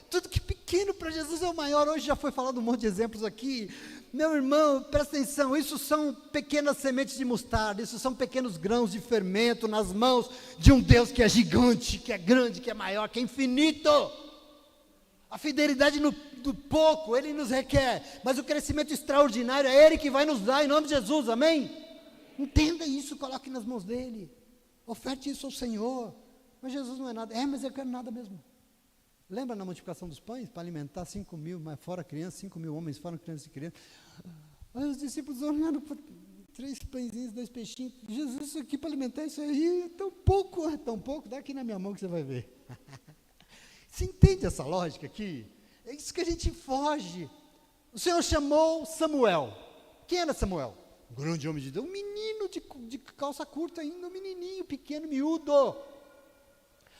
Tudo que pequeno para Jesus é o maior. Hoje já foi falado um monte de exemplos aqui. Meu irmão, presta atenção, isso são pequenas sementes de mostarda, isso são pequenos grãos de fermento nas mãos de um Deus que é gigante, que é grande, que é maior, que é infinito. A fidelidade do pouco, Ele nos requer, mas o crescimento extraordinário é Ele que vai nos dar, em nome de Jesus, amém? Entenda isso, coloque nas mãos dEle, oferte isso ao Senhor. Mas Jesus não é nada, mas eu quero nada mesmo. Lembra na multiplicação dos pães? Para alimentar 5 mil, mas fora crianças, 5 mil homens, fora crianças e crianças. Aí os discípulos olharam para 3 pãezinhos, 2 peixinhos. Jesus, isso aqui para alimentar isso aí é tão pouco, dá aqui na minha mão que você vai ver. Você entende essa lógica aqui? É isso que a gente foge. O Senhor chamou Samuel. Quem era Samuel? Um grande homem de Deus, um menino de calça curta ainda, um menininho pequeno, miúdo.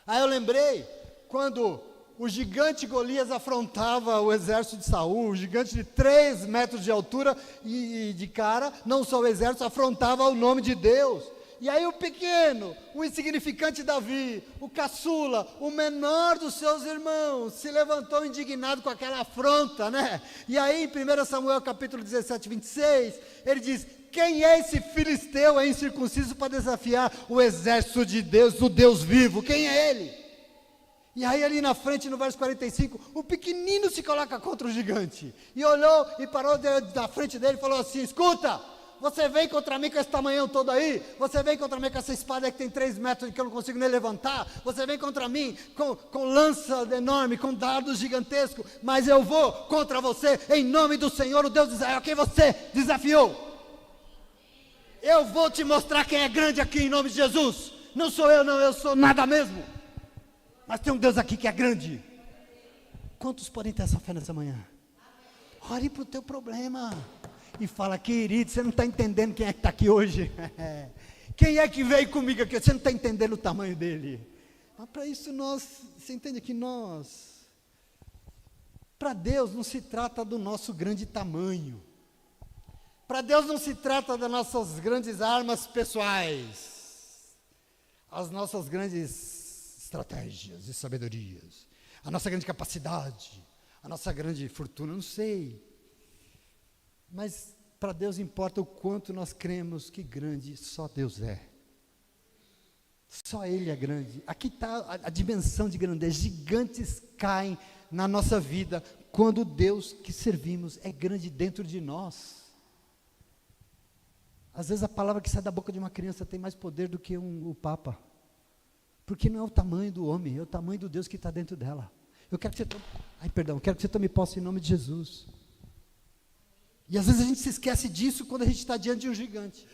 Aí eu lembrei, quando o gigante Golias afrontava o exército de Saul, o gigante de 3 metros de altura e de cara, não só o exército, afrontava o nome de Deus. E aí o pequeno, o insignificante Davi, o caçula, o menor dos seus irmãos, se levantou indignado com aquela afronta, né? E aí em 1 Samuel capítulo 17, 26, ele diz: quem é esse filisteu incircunciso para desafiar o exército de Deus, o Deus vivo? Quem é ele? E aí ali na frente, no verso 45, o pequenino se coloca contra o gigante, e olhou e parou da frente dele e falou assim: escuta, você vem contra mim com esse tamanhão todo aí, você vem contra mim com essa espada que tem 3 metros que eu não consigo nem levantar, você vem contra mim com lança enorme, com dardos gigantescos, mas eu vou contra você em nome do Senhor, o Deus de Israel, quem você desafiou. Eu vou te mostrar quem é grande aqui em nome de Jesus. Não sou eu, não, eu sou nada mesmo. Mas tem um Deus aqui que é grande. Quantos podem ter essa fé nessa manhã? Ore para o teu problema e fala: querido, você não está entendendo quem é que está aqui hoje. Quem é que veio comigo aqui? Você não está entendendo o tamanho dele. Mas para isso você entende que para Deus não se trata do nosso grande tamanho. Para Deus não se trata das nossas grandes armas pessoais, as nossas grandes estratégias e sabedorias, a nossa grande capacidade, a nossa grande fortuna, não sei. Mas para Deus importa o quanto nós cremos que grande só Deus é. Só Ele é grande. Aqui está a dimensão de grandeza. Gigantes caem na nossa vida quando o Deus que servimos é grande dentro de nós. Às vezes a palavra que sai da boca de uma criança tem mais poder do que o Papa. Porque não é o tamanho do homem, é o tamanho do Deus que está dentro dela. Quero que você tome posse em nome de Jesus. E às vezes a gente se esquece disso quando a gente está diante de um gigante.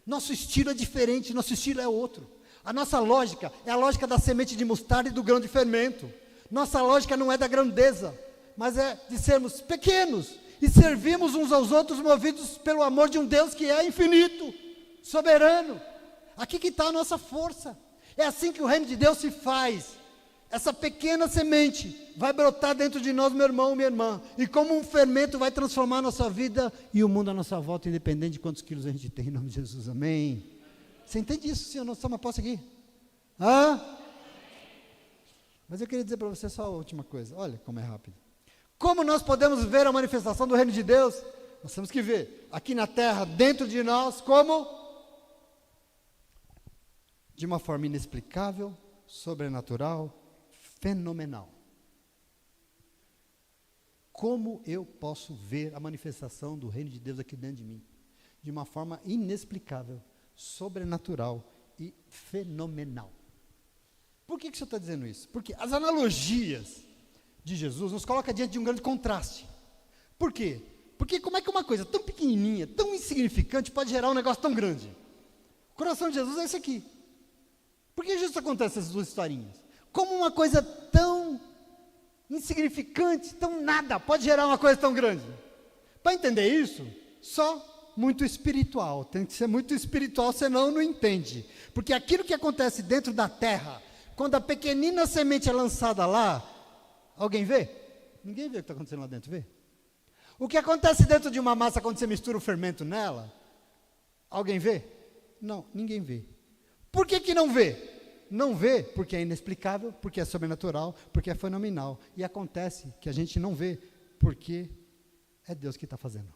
Nosso estilo é diferente, nosso estilo é outro. A nossa lógica é a lógica da semente de mostarda e do grão de fermento. Nossa lógica não é da grandeza, mas é de sermos pequenos e servirmos uns aos outros movidos pelo amor de um Deus que é infinito, soberano. Aqui que está a nossa força. É assim que o reino de Deus se faz. Essa pequena semente vai brotar dentro de nós, meu irmão, minha irmã, e como um fermento vai transformar a nossa vida e o mundo à nossa volta, independente de quantos quilos a gente tem, em nome de Jesus, amém? Você entende isso, senhor? Nós estamos a posse aqui? Mas eu queria dizer para você só a última coisa, olha como é rápido. Como nós podemos ver a manifestação do reino de Deus? Nós temos que ver, aqui na terra, dentro de nós, como? De uma forma inexplicável, sobrenatural, fenomenal. Como eu posso ver a manifestação do reino de Deus aqui dentro de mim? De uma forma inexplicável, sobrenatural e fenomenal. Por que o senhor está dizendo isso? Porque as analogias de Jesus nos colocam diante de um grande contraste. Por quê? Porque como é que uma coisa tão pequenininha, tão insignificante, pode gerar um negócio tão grande? O coração de Jesus é esse aqui. Por que Jesus acontece essas duas historinhas? Como uma coisa tão insignificante, tão nada, pode gerar uma coisa tão grande? Para entender isso, só muito espiritual. Tem que ser muito espiritual, senão não entende. Porque aquilo que acontece dentro da terra, quando a pequenina semente é lançada lá, alguém vê? Ninguém vê o que está acontecendo lá dentro, vê? O que acontece dentro de uma massa quando você mistura o fermento nela, alguém vê? Não, ninguém vê. Por que que não vê? Não vê porque é inexplicável, porque é sobrenatural, porque é fenomenal. E acontece que a gente não vê porque é Deus que está fazendo.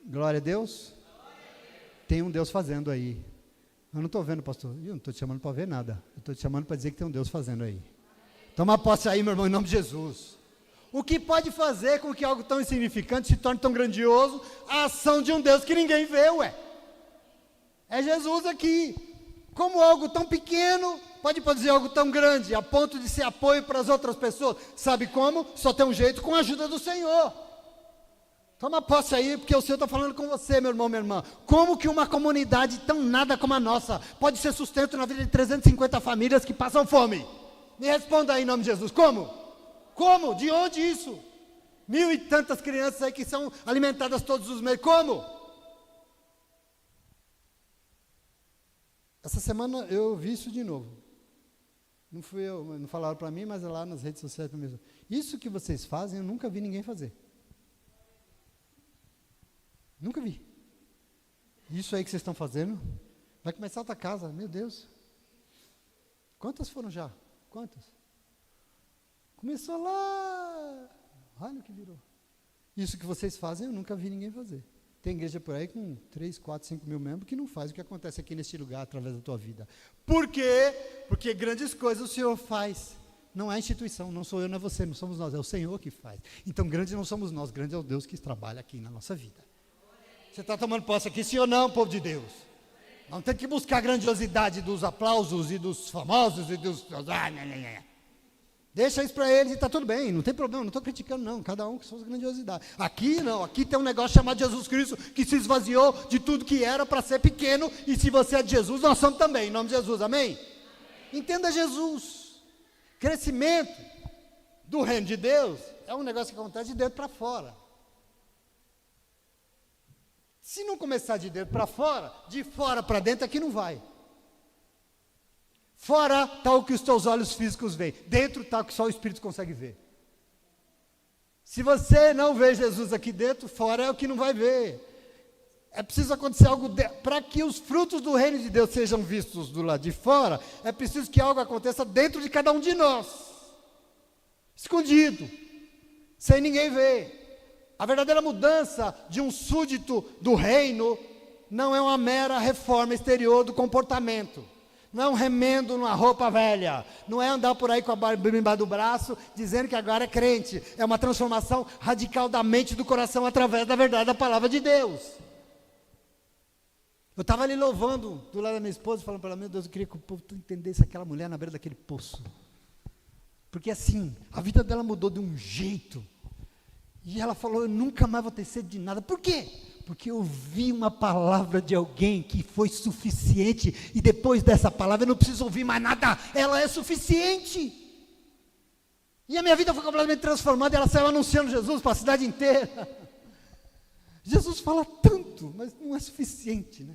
Glória a Deus. Tem um Deus fazendo aí. Eu não estou vendo, pastor. Eu não estou te chamando para ver nada. Eu estou te chamando para dizer que tem um Deus fazendo aí. Toma posse aí, meu irmão, em nome de Jesus. O que pode fazer com que algo tão insignificante se torne tão grandioso? A ação de um Deus que ninguém vê, ué. É Jesus aqui. Como algo tão pequeno pode produzir algo tão grande, a ponto de ser apoio para as outras pessoas. Sabe como? Só tem um jeito, com a ajuda do Senhor. Toma posse aí, porque o Senhor está falando com você, meu irmão, minha irmã. Como que uma comunidade tão nada como a nossa pode ser sustento na vida de 350 famílias que passam fome? Me responda aí em nome de Jesus. Como? Como? De onde isso? 1000 e tantas crianças aí que são alimentadas todos os meses. Como? Essa semana eu vi isso de novo. Não fui eu, não falaram para mim, mas é lá nas redes sociais mesmo. Isso que vocês fazem, eu nunca vi ninguém fazer. Nunca vi. Isso aí que vocês estão fazendo, vai começar a outra casa, meu Deus. Quantas foram já? Quantas? Começou lá, olha o que virou. Isso que vocês fazem, eu nunca vi ninguém fazer. Tem igreja por aí com 3, 4, 5 mil membros que não faz o que acontece aqui neste lugar através da tua vida. Por quê? Porque grandes coisas o Senhor faz. Não é a instituição, não sou eu, não é você, não somos nós, é o Senhor que faz. Então grande não somos nós, grande é o Deus que trabalha aqui na nossa vida. Você está tomando posse aqui, sim ou não, povo de Deus? Não tem que buscar a grandiosidade dos aplausos e dos famosos e dos... Deixa isso para eles e está tudo bem, não tem problema, não estou criticando não, cada um com suas grandiosidades. Aqui não, aqui tem um negócio chamado Jesus Cristo, que se esvaziou de tudo que era para ser pequeno, e se você é de Jesus, nós somos também, em nome de Jesus, amém? Amém. Entenda Jesus. Crescimento do reino de Deus é um negócio que acontece de dentro para fora. Se não começar de dentro para fora, de fora para dentro aqui não vai. Fora está o que os teus olhos físicos veem, dentro está o que só o Espírito consegue ver. Se você não vê Jesus aqui dentro, fora é o que não vai ver. É preciso acontecer algo, para que os frutos do reino de Deus sejam vistos do lado de fora, é preciso que algo aconteça dentro de cada um de nós, escondido, sem ninguém ver. A verdadeira mudança de um súdito do reino não é uma mera reforma exterior do comportamento. Não é um remendo numa roupa velha, não é andar por aí com a Bíblia embaixo do braço, dizendo que agora é crente. É uma transformação radical da mente e do coração através da verdade da palavra de Deus. Eu estava ali louvando do lado da minha esposa, falando para ela, meu Deus, eu queria que o povo entendesse aquela mulher na beira daquele poço. Porque assim, a vida dela mudou de um jeito. E ela falou, eu nunca mais vou ter sede de nada. Por quê? Porque eu ouvi uma palavra de alguém que foi suficiente, e depois dessa palavra eu não preciso ouvir mais nada, ela é suficiente. E a minha vida foi completamente transformada, ela saiu anunciando Jesus para a cidade inteira. Jesus fala tanto, mas não é suficiente, né?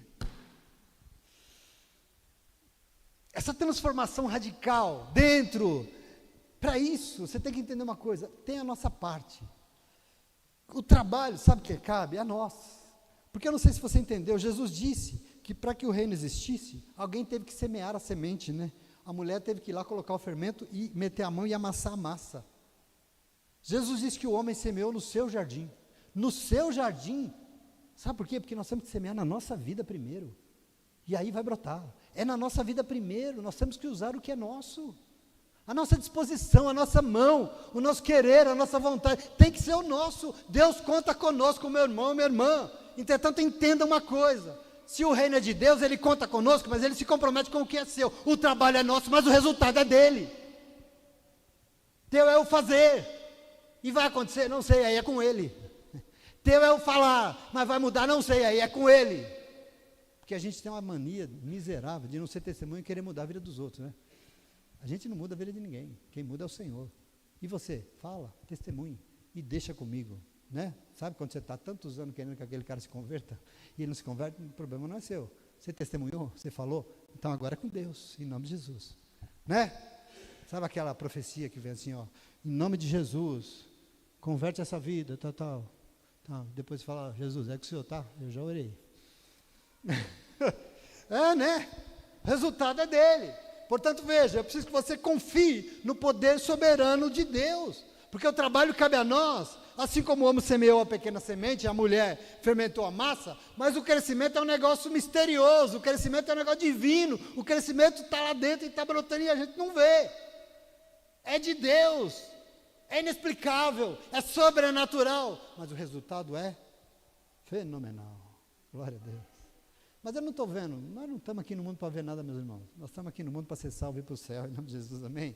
Essa transformação radical dentro, para isso, você tem que entender uma coisa, tem a nossa parte. O trabalho, sabe o que cabe? É a nós. Porque eu não sei se você entendeu, Jesus disse que para que o reino existisse, alguém teve que semear a semente, né? A mulher teve que ir lá colocar o fermento e meter a mão e amassar a massa. Jesus disse que o homem semeou no seu jardim. No seu jardim. Sabe por quê? Porque nós temos que semear na nossa vida primeiro. E aí vai brotar. É na nossa vida primeiro, nós temos que usar o que é nosso. A nossa disposição, a nossa mão, o nosso querer, a nossa vontade, tem que ser o nosso. Deus conta conosco, meu irmão, minha irmã. Entretanto, entenda uma coisa, se o reino é de Deus, Ele conta conosco, mas Ele se compromete com o que é seu. O trabalho é nosso, mas o resultado é dEle. Teu é o fazer, e vai acontecer, não sei, aí é com Ele. Teu é o falar, mas vai mudar, não sei, aí é com Ele. Porque a gente tem uma mania miserável de não ser testemunho e querer mudar a vida dos outros, né? A gente não muda a vida de ninguém, quem muda é o Senhor. E você, fala, testemunhe, e deixa comigo. né? Sabe quando você está tantos anos querendo que aquele cara se converta, e ele não se converte, o problema não é seu. Você testemunhou, você falou, então agora é com Deus, em nome de Jesus, né? Sabe aquela profecia que vem assim, ó, em nome de Jesus, converte essa vida, tal. Depois você fala, Jesus, é com o Senhor, tá? Eu já orei. Né? O resultado é dele. Portanto, veja, eu preciso que você confie no poder soberano de Deus, porque o trabalho cabe a nós, assim como o homem semeou a pequena semente, a mulher fermentou a massa, mas o crescimento é um negócio misterioso, o crescimento é um negócio divino, o crescimento está lá dentro e está brotando e a gente não vê. É de Deus, é inexplicável, é sobrenatural, mas o resultado é fenomenal. Glória a Deus. Mas eu não estou vendo, nós não estamos aqui no mundo para ver nada, meus irmãos. Nós estamos aqui no mundo para ser salvo e ir para o céu, em nome de Jesus, amém?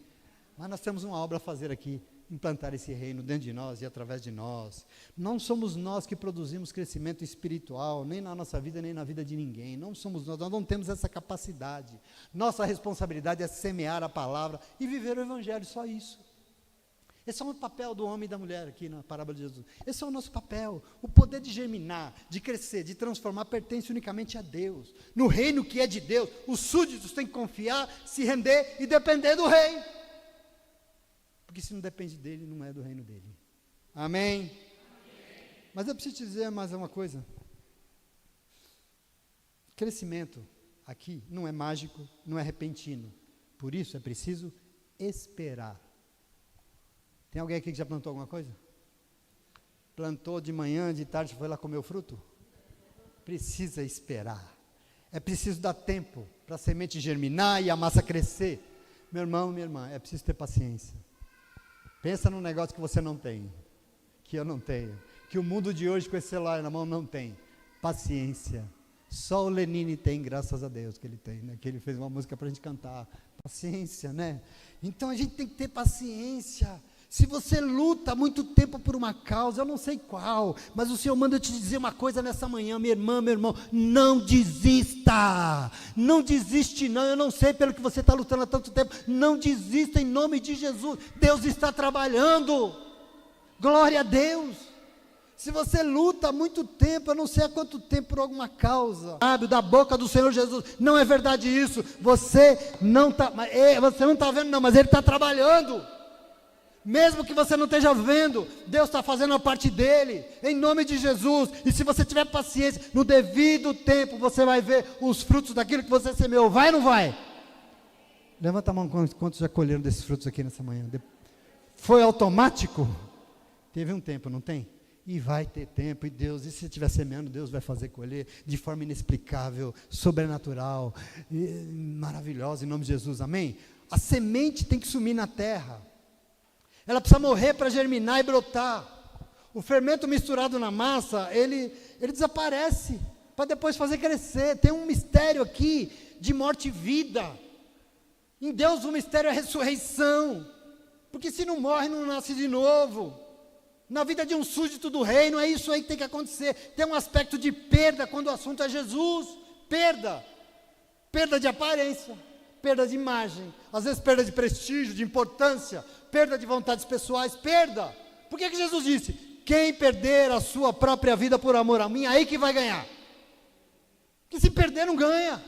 Mas nós temos uma obra a fazer aqui, implantar esse reino dentro de nós e através de nós. Não somos nós que produzimos crescimento espiritual, nem na nossa vida, nem na vida de ninguém. Não somos nós não temos essa capacidade. Nossa responsabilidade é semear a palavra e viver o evangelho, só isso. Esse é o papel do homem e da mulher aqui na parábola de Jesus. Esse é o nosso papel. O poder de germinar, de crescer, de transformar, pertence unicamente a Deus. No reino que é de Deus, os súditos têm que confiar, se render e depender do rei. Porque se não depende dele, não é do reino dele. Amém? Amém. Mas eu preciso te dizer mais uma coisa. Crescimento aqui não é mágico, não é repentino. Por isso é preciso esperar. Tem alguém aqui que já plantou alguma coisa? Plantou de manhã, de tarde, foi lá comer o fruto? Precisa esperar. É preciso dar tempo para a semente germinar e a massa crescer. Meu irmão, minha irmã, é preciso ter paciência. Pensa num negócio que você não tem, que eu não tenho, que o mundo de hoje com esse celular na mão não tem. Paciência. Só o Lenine tem, graças a Deus que ele tem, né? Que ele fez uma música para a gente cantar. Paciência, né? Então a gente tem que ter paciência. Se você luta muito tempo por uma causa, eu não sei qual, mas o Senhor manda eu te dizer uma coisa nessa manhã, minha irmã, meu irmão, não desista, não desiste não, eu não sei pelo que você está lutando há tanto tempo, não desista em nome de Jesus, Deus está trabalhando, glória a Deus. Se você luta há muito tempo, eu não sei há quanto tempo por alguma causa, sabe, da boca do Senhor Jesus, não é verdade isso, você não está vendo não, mas Ele está trabalhando. Mesmo que você não esteja vendo, Deus está fazendo a parte dele, em nome de Jesus. E se você tiver paciência, no devido tempo, você vai ver os frutos daquilo que você semeou. Vai ou não vai? Levanta a mão quantos já colheram desses frutos aqui nessa manhã. Foi automático? Teve um tempo, não tem? E vai ter tempo, e Deus, e se você estiver semeando, Deus vai fazer colher de forma inexplicável, sobrenatural, maravilhosa, em nome de Jesus, amém? A semente tem que sumir na terra. Ela precisa morrer para germinar e brotar. O fermento misturado na massa, ele desaparece, para depois fazer crescer. Tem um mistério aqui, de morte e vida. Em Deus o mistério é a ressurreição, porque se não morre, não nasce de novo. Na vida de um súdito do reino, é isso aí que tem que acontecer. Tem um aspecto de perda, quando o assunto é Jesus. Perda de aparência, perda de imagem, às vezes perda de prestígio, de importância, perda de vontades pessoais, perda. Por que Jesus disse, quem perder a sua própria vida por amor a mim, aí que vai ganhar? Porque se perder não ganha.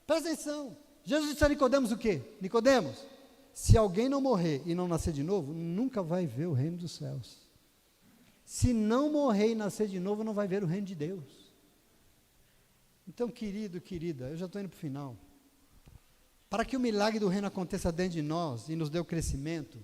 Presta atenção, Jesus disse a Nicodemos o quê? Nicodemos, se alguém não morrer e não nascer de novo, nunca vai ver o reino dos céus. Se não morrer e nascer de novo, não vai ver o reino de Deus. Então, querido, querida, eu já estou indo para o final. Para que o milagre do reino aconteça dentro de nós e nos dê o crescimento,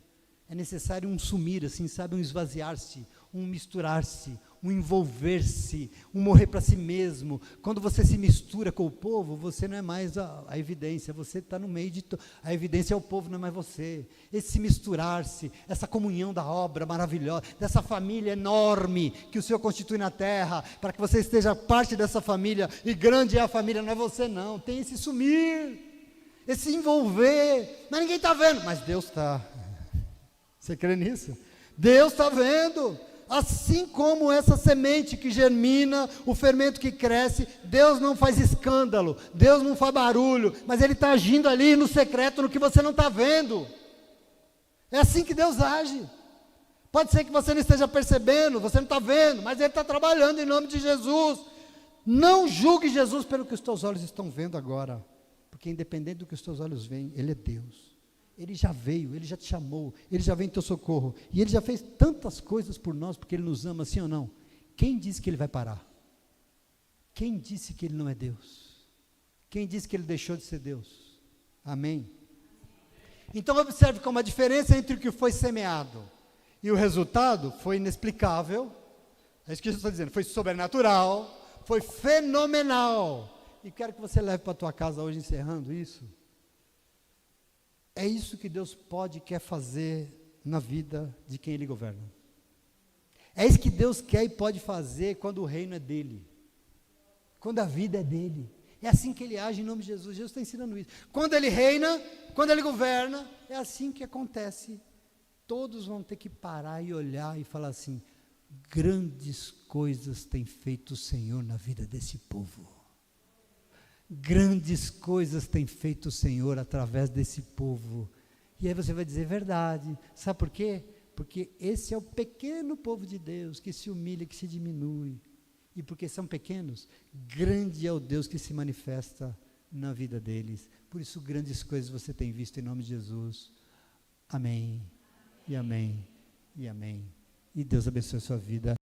é necessário um sumir, assim, sabe, um esvaziar-se, um misturar-se, um envolver-se, um morrer para si mesmo. Quando você se mistura com o povo, você não é mais a evidência, você está no meio de... A evidência é o povo, não é mais você. Esse se misturar-se, essa comunhão da obra maravilhosa, dessa família enorme que o Senhor constitui na terra, para que você esteja parte dessa família, e grande é a família, não é você não, tem esse sumir, esse envolver, mas ninguém está vendo, mas Deus está. Você crê nisso? Deus está vendo. Assim como essa semente que germina, o fermento que cresce, Deus não faz escândalo, Deus não faz barulho, mas Ele está agindo ali no secreto, no que você não está vendo. É assim que Deus age. Pode ser que você não esteja percebendo, você não está vendo, mas Ele está trabalhando em nome de Jesus. Não julgue Jesus pelo que os teus olhos estão vendo agora, porque independente do que os teus olhos veem, Ele é Deus. Ele já veio, Ele já te chamou, Ele já veio em teu socorro, e Ele já fez tantas coisas por nós, porque Ele nos ama, sim ou não? Quem disse que Ele vai parar? Quem disse que Ele não é Deus? Quem disse que Ele deixou de ser Deus? Amém? Então observe como a diferença entre o que foi semeado e o resultado foi inexplicável, é isso que eu estou dizendo, foi sobrenatural, foi fenomenal, e quero que você leve para a tua casa hoje, encerrando isso. É isso que Deus pode e quer fazer na vida de quem Ele governa. É isso que Deus quer e pode fazer quando o reino é dEle, quando a vida é dEle. É assim que Ele age em nome de Jesus. Jesus está ensinando isso. Quando Ele reina, quando Ele governa, é assim que acontece. Todos vão ter que parar e olhar e falar assim: grandes coisas tem feito o Senhor na vida desse povo. Grandes coisas tem feito o Senhor através desse povo. E aí você vai dizer: verdade. Sabe por quê? Porque esse é o pequeno povo de Deus, que se humilha, que se diminui. E porque são pequenos, grande é o Deus que se manifesta na vida deles. Por isso, grandes coisas você tem visto em nome de Jesus. Amém, e amém, e amém. E Deus abençoe a sua vida.